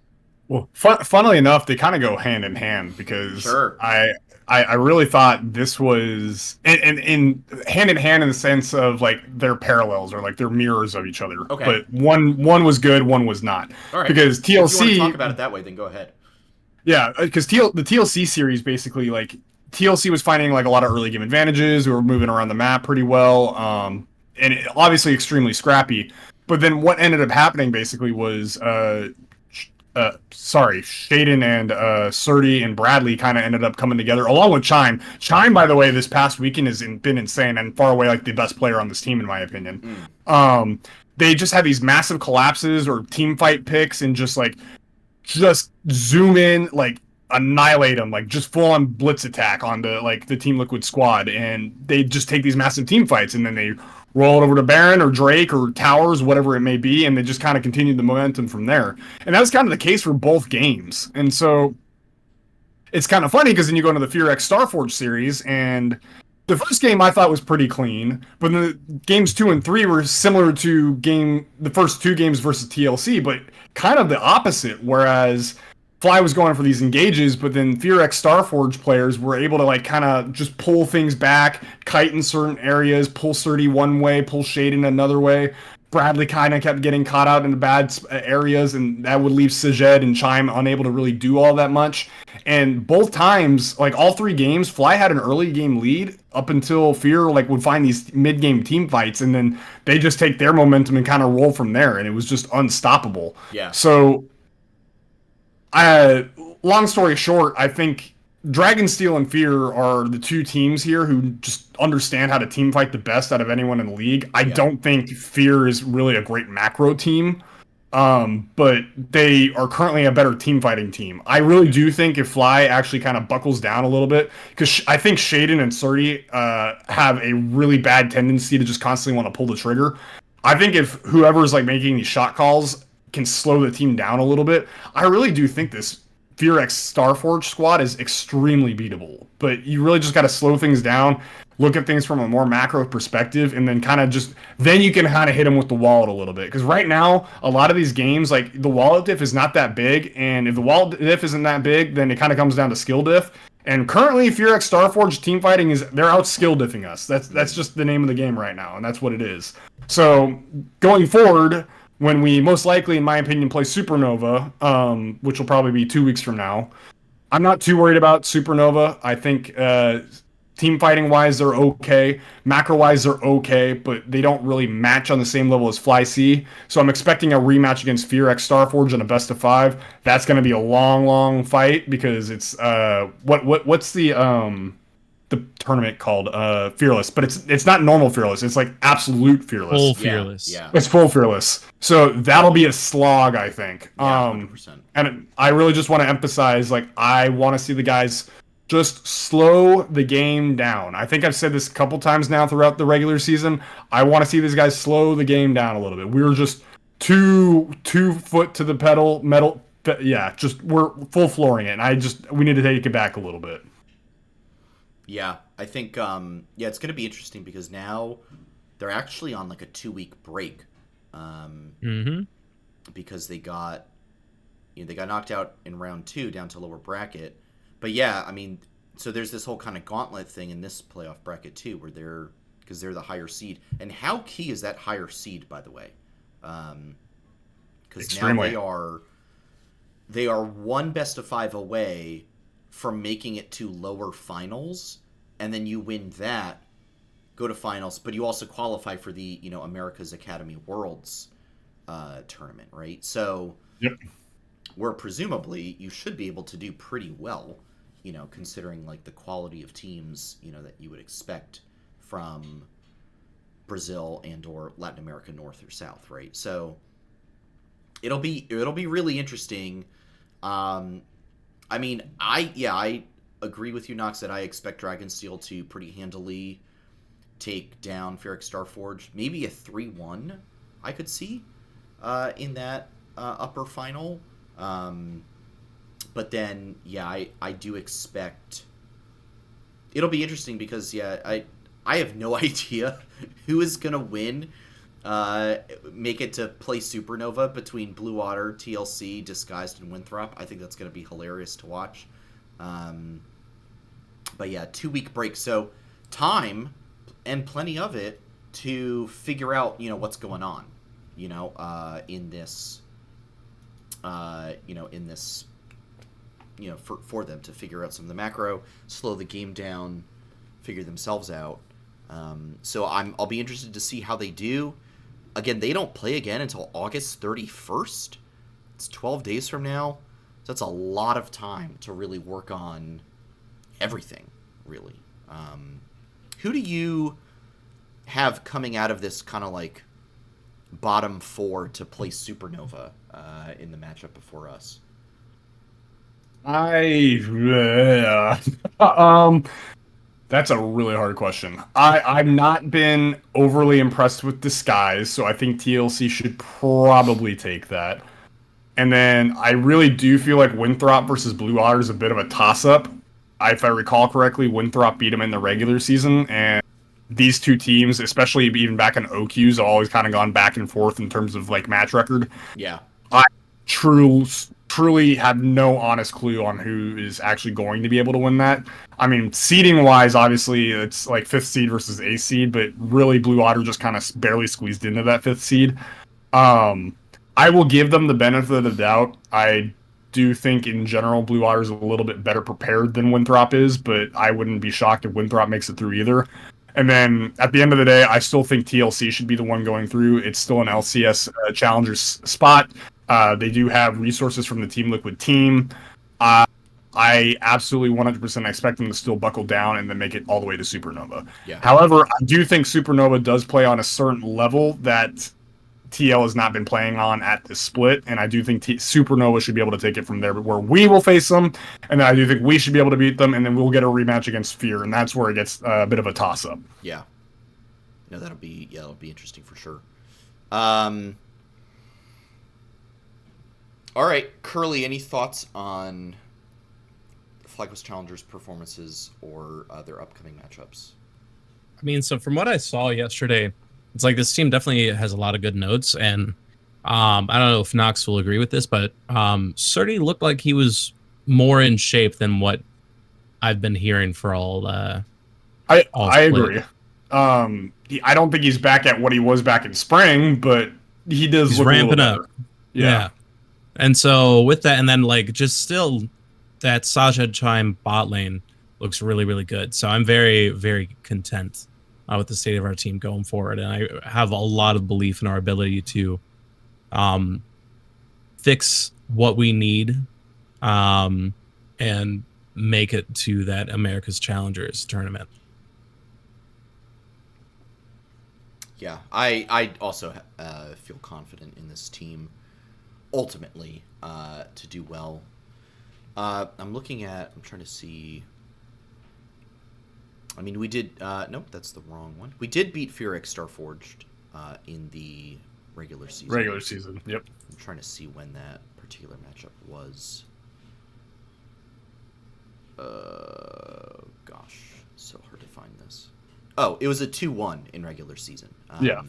B: Well, funnily enough, they kind of go hand in hand because
A: sure.
B: I really thought this was in hand in hand in the sense of like they're parallels or like they're mirrors of each other.
A: Okay.
B: But one was good, one was not.
A: All right.
B: Because TLC.
A: If you want to talk about it that way, then go ahead.
B: Yeah, because the TLC series basically like TLC was finding like a lot of early game advantages. We were moving around the map pretty well, and obviously extremely scrappy. But then what ended up happening basically was Shaden and Surdy and Bradley kind of ended up coming together along with Chime. Chime, by the way, this past weekend has been insane and far away like the best player on this team in my opinion. They just had these massive collapses or team fight picks and just zoom in, like annihilate them, like just full on blitz attack onto like the Team Liquid squad, and they just take these massive team fights and then they roll it over to Baron or Drake or Towers, whatever it may be, and they just kind of continue the momentum from there. And that was kind of the case for both games. And so it's kind of funny because then you go into the Fear X Starforge series, and the first game I thought was pretty clean, but then the games 2 and 3 were similar to the first 2 games versus TLC, but kind of the opposite, whereas Fly was going for these engages, but then Fear X Starforge players were able to like kind of just pull things back, kite in certain areas, pull Surdy one way, pull Shade in another way. Bradley kind of kept getting caught out in the bad areas, and that would leave Sajed and Chime unable to really do all that much. And both times, like all 3 games, Fly had an early game lead up until Fear like would find these mid-game team fights, and then they just take their momentum and kind of roll from there, and it was just unstoppable.
A: Yeah.
B: So long story short, I think Dragonsteel and Fear are the 2 teams here who just understand how to team fight the best out of anyone in the league. I don't think Fear is really a great macro team, but they are currently a better team fighting team. I really do think if Fly actually kind of buckles down a little bit, because I think Shaden and Surdy have a really bad tendency to just constantly want to pull the trigger. I think if whoever's like making these shot calls can slow the team down a little bit, I really do think this Fear X Starforge squad is extremely beatable. But you really just got to slow things down, look at things from a more macro perspective, and then kind of then you can kind of hit them with the wallet a little bit. Because right now, a lot of these games, like the wallet diff is not that big, and if the wallet diff isn't that big, then it kind of comes down to skill diff. And currently, Furex Starforge team fighting they're out skill diffing us. That's just the name of the game right now, and that's what it is. So going forward, when we most likely, in my opinion, play Supernova, which will probably be 2 weeks from now, I'm not too worried about Supernova. I think team fighting wise, they're okay. Macro wise, they're okay, but they don't really match on the same level as Fly C. So I'm expecting a rematch against Fear X Starforge in a best of 5. That's going to be a long fight because it's what's the tournament called Fearless, but it's not normal Fearless. It's like absolute Fearless.
C: Full Fearless.
A: Yeah.
B: It's full Fearless. So that'll be a slog, I think.
A: Yeah, 100%.
B: And I really just want to emphasize, like, I want to see the guys just slow the game down. I think I've said this a couple times now throughout the regular season. I want to see these guys slow the game down a little bit. We're just two foot to the pedal, metal. Yeah, just we're full flooring it. And we need to take it back a little bit.
A: Yeah, I think it's going to be interesting because now they're actually on like a 2-week break. Because they got knocked out in round 2 down to lower bracket. But yeah, I mean, so there's this whole kind of gauntlet thing in this playoff bracket too, where they're the higher seed. And how key is that higher seed, by the way? Because now they are one best of 5 away from making it to lower finals, and then you win that, go to finals, but you also qualify for the America's Academy Worlds tournament, right? So where presumably you should be able to do pretty well, considering like the quality of teams that you would expect from Brazil and or Latin America North or South, right? So it'll be really interesting. I mean, I agree with you, Nox, that I expect Dragonsteel to pretty handily take down Fearx Starforge. Maybe a 3-1 I could see in that upper final. But then, I do expect it'll be interesting because, I have no idea who is going to win. Make it to play Supernova between Blue Water, TLC, Disguised, and Winthrop. I think that's going to be hilarious to watch. But yeah, 2-week break. So time and plenty of it to figure out, what's going on, in this, for them to figure out some of the macro, slow the game down, figure themselves out. So I'll be interested to see how they do. Again, they don't play again until August 31st. It's 12 days from now. So that's a lot of time to really work on everything, really. Who do you have coming out of this kind of like bottom 4 to play Supernova in the matchup before us?
B: That's a really hard question. I've not been overly impressed with Disguise, so I think TLC should probably take that. And then I really do feel like Winthrop versus Blue Water is a bit of a toss-up. If I recall correctly, Winthrop beat them in the regular season, and these two teams, especially even back in OQs, have always kind of gone back and forth in terms of like match record.
A: Yeah.
B: I truly have no honest clue on who is actually going to be able to win that. I mean, seeding wise, obviously it's like 5th seed versus 8th seed, but really Blue Water just kind of barely squeezed into that 5th seed. I will give them the benefit of the doubt. I do think in general Blue Water is a little bit better prepared than Winthrop is, but I wouldn't be shocked if Winthrop makes it through either. And then at the end of the day, I still think TLC should be the one going through. It's still an LCS Challengers spot. They do have resources from the Team Liquid team. I absolutely 100% expect them to still buckle down and then make it all the way to Supernova.
A: Yeah.
B: However, I do think Supernova does play on a certain level that TL has not been playing on at this split, and I do think Supernova should be able to take it from there, where we will face them, and then I do think we should be able to beat them, and then we'll get a rematch against Fear, and that's where it gets a bit of a toss-up.
A: Yeah. No, that'll be interesting for sure. All right, Curly, any thoughts on FlyQuest Challengers performances or their upcoming matchups?
C: I mean, so from what I saw yesterday, it's like this team definitely has a lot of good notes, and I don't know if Nox will agree with this, but Surdy looked like he was more in shape than what I've been hearing for all
B: I
C: split.
B: agree. I don't think he's back at what he was back in spring, but he does
C: He's
B: look a little
C: ramping up.
B: better. Yeah.
C: And so with that, and then like just still that Sajid Chime bot lane looks really, really good. So I'm very, very content with the state of our team going forward. And I have a lot of belief in our ability to fix what we need and make it to that America's Challengers tournament.
A: Yeah, I also feel confident in this team ultimately to do well. I'm trying to see. I mean, we did. Nope, that's the wrong one. We did beat Furix Starforged in the regular season.
B: Regular season, yep.
A: I'm trying to see when that particular matchup was. Gosh, so hard to find this. Oh, it was a 2-1 in regular season.
B: Yeah.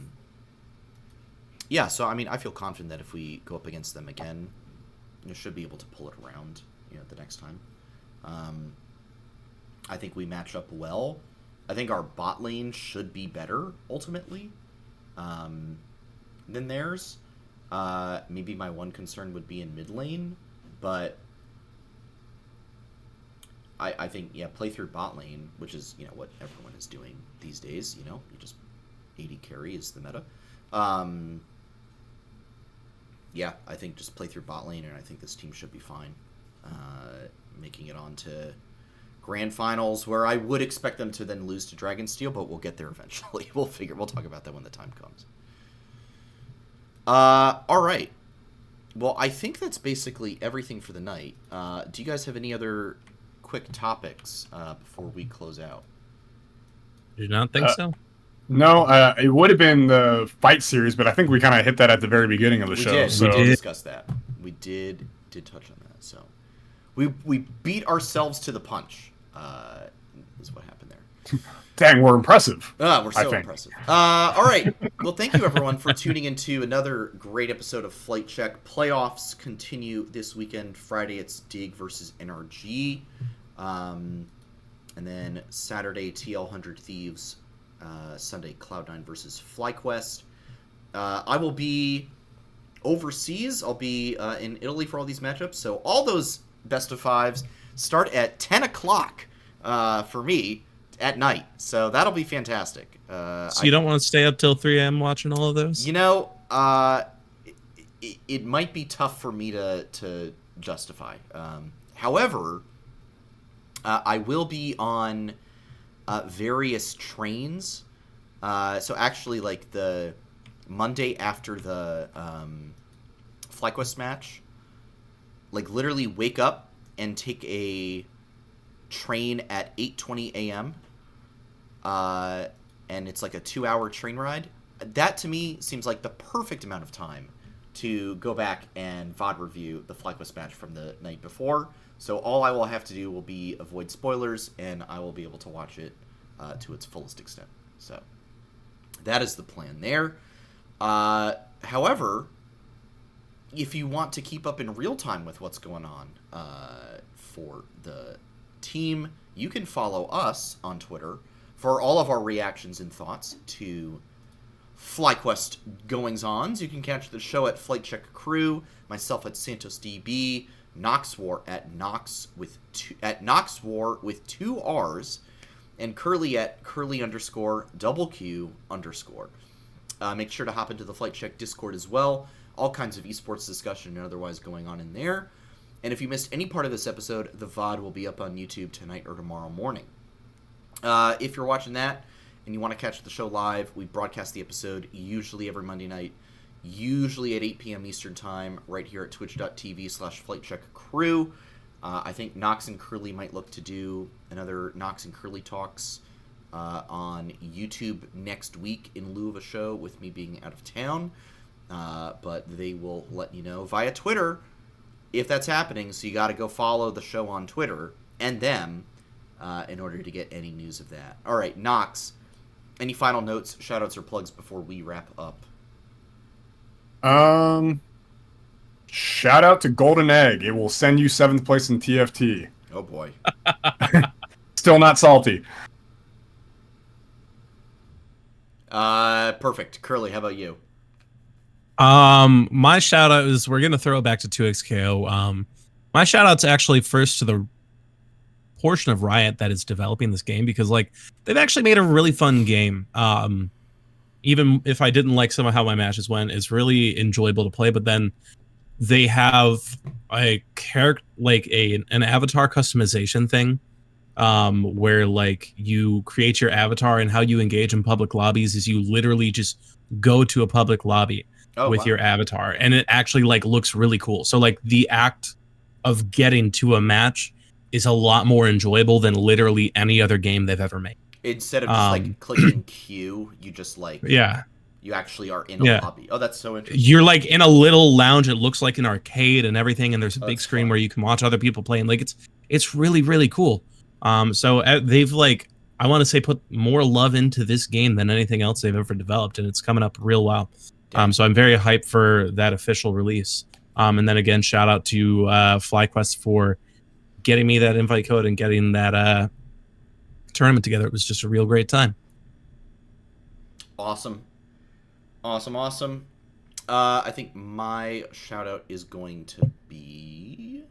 A: Yeah, so I mean, I feel confident that if we go up against them again, should be able to pull it around, the next time. I think we match up well. I think our bot lane should be better ultimately than theirs. Maybe my one concern would be in mid lane, but I think play through bot lane, which is what everyone is doing these days. You just AD carry is the meta. I think just play through bot lane, and I think this team should be fine. Making it on to grand finals, where I would expect them to then lose to Dragonsteel, but we'll get there eventually. We'll talk about that when the time comes. All right. Well, I think that's basically everything for the night. Do you guys have any other quick topics before we close out?
C: Do you not think so?
B: No, it would have been the fight series, but I think we kind of hit that at the very beginning of the show.
A: We did discuss that. We did touch on that. So we beat ourselves to the punch. Is what happened there.
B: Dang, we're impressive.
A: We're so impressive. All right. Well, thank you everyone for tuning into another great episode of Flight Check. Playoffs continue this weekend. Friday it's Dig versus NRG, and then Saturday TL 100 Thieves. Sunday Cloud9 versus FlyQuest. I will be overseas. I'll be in Italy for all these matchups. So all those best of fives start at 10 o'clock for me at night. So that'll be fantastic.
C: So you don't want to stay up till 3 a.m. watching all of those?
A: It might be tough for me to justify. However, I will be on various trains. So actually, like the Monday after the FlyQuest match, like literally wake up and take a train at 8:20 a.m. And it's like a 2-hour train ride. That to me seems like the perfect amount of time to go back and VOD review the FlyQuest match from the night before. So all I will have to do will be avoid spoilers, and I will be able to watch it to its fullest extent. So that is the plan there. However, if you want to keep up in real time with what's going on for the team, you can follow us on Twitter for all of our reactions and thoughts to FlyQuest goings-ons. You can catch the show at Flight Check Crew, myself at Santos DB, Noxwar at Noxwar with 2 R's, and Curly at Curly_QQ_. Make sure to hop into the Flight Check Discord as well. All kinds of esports discussion and otherwise going on in there. And if you missed any part of this episode, the VOD will be up on YouTube tonight or tomorrow morning. If you're watching that and you want to catch the show live, we broadcast the episode usually every Monday night, usually at 8 p.m. Eastern Time, right here at twitch.tv/FlightCheckCrew. I think Nox and Curly might look to do another Nox and Curly Talks on YouTube next week in lieu of a show with me being out of town. But they will let you know via Twitter if that's happening, so you got to go follow the show on Twitter and them in order to get any news of that. All right, Nox, any final notes, shoutouts, or plugs before we wrap up?
B: Shout out to Golden Egg. It will send you 7th place in TFT.
A: Oh boy.
B: still not salty.
A: Perfect. Curly, how about you?
C: My shout out is, we're gonna throw it back to 2XKO. My shout out's actually first to the portion of Riot that is developing this game, because like they've actually made a really fun game. Even if I didn't like some of how my matches went, it's really enjoyable to play. But then they have a character, like an avatar customization thing, where like you create your avatar, and how you engage in public lobbies is you literally just go to a public lobby with your avatar, and it actually like looks really cool. So like the act of getting to a match is a lot more enjoyable than literally any other game they've ever made.
A: Instead of just like clicking Q, you just like you actually are in a lobby. Oh, that's so interesting.
C: You're like in a little lounge. It looks like an arcade and everything, and there's a big screen where you can watch other people playing. Like it's really, really cool. So they've like, I want to say, put more love into this game than anything else they've ever developed, and it's coming up real well. So I'm very hyped for that official release. And then again, shout out to FlyQuest for getting me that invite code and getting that tournament together. It was just a real great time.
A: Awesome. I think my shout out is going to be,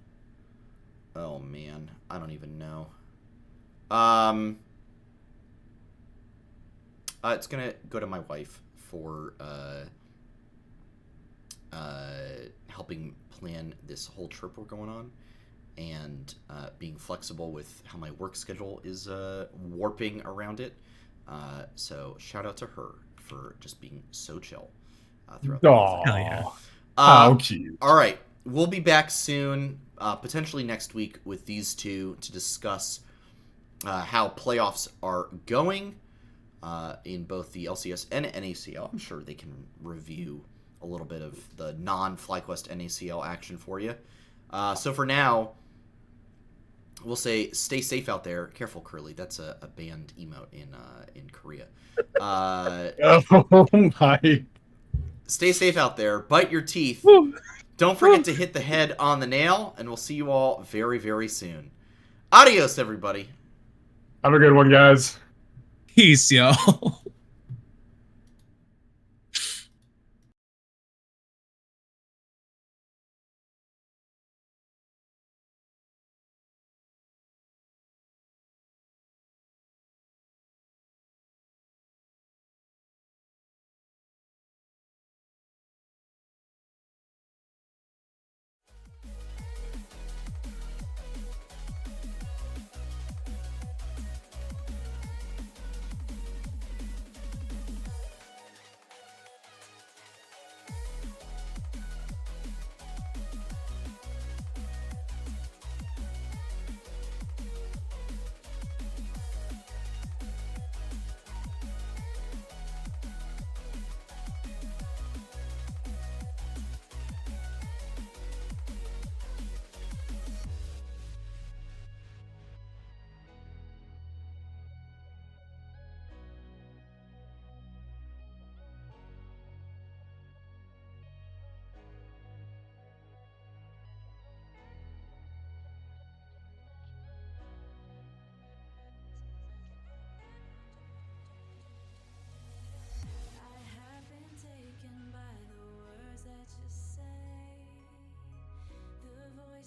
A: oh man, I don't even know. It's gonna go to my wife for helping plan this whole trip we're going on, and being flexible with how my work schedule is warping around it. So shout out to her for just being so chill throughout the whole thing.
C: Hell yeah.
B: How cute.
A: All right, we'll be back soon, potentially next week, with these two to discuss how playoffs are going in both the LCS and NACL. I'm sure they can review a little bit of the non-FlyQuest NACL action for you. So for now, we'll say stay safe out there. Careful, Curly. That's a banned emote in Korea.
B: Oh my.
A: Stay safe out there. Bite your teeth. Don't forget to hit the head on the nail, and we'll see you all very, very soon. Adios, everybody.
B: Have a good one, guys.
C: Peace, yo.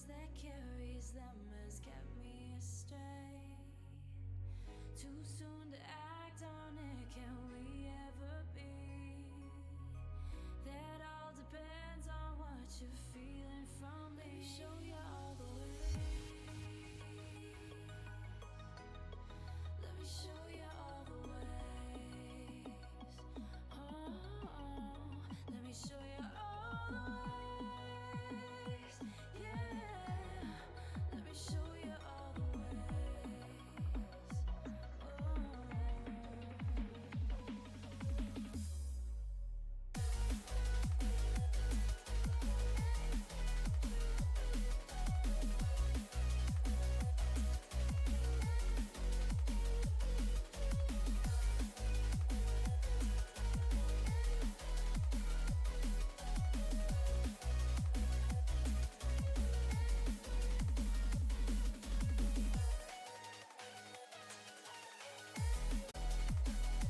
D: That carries them has kept me astray. Too soon.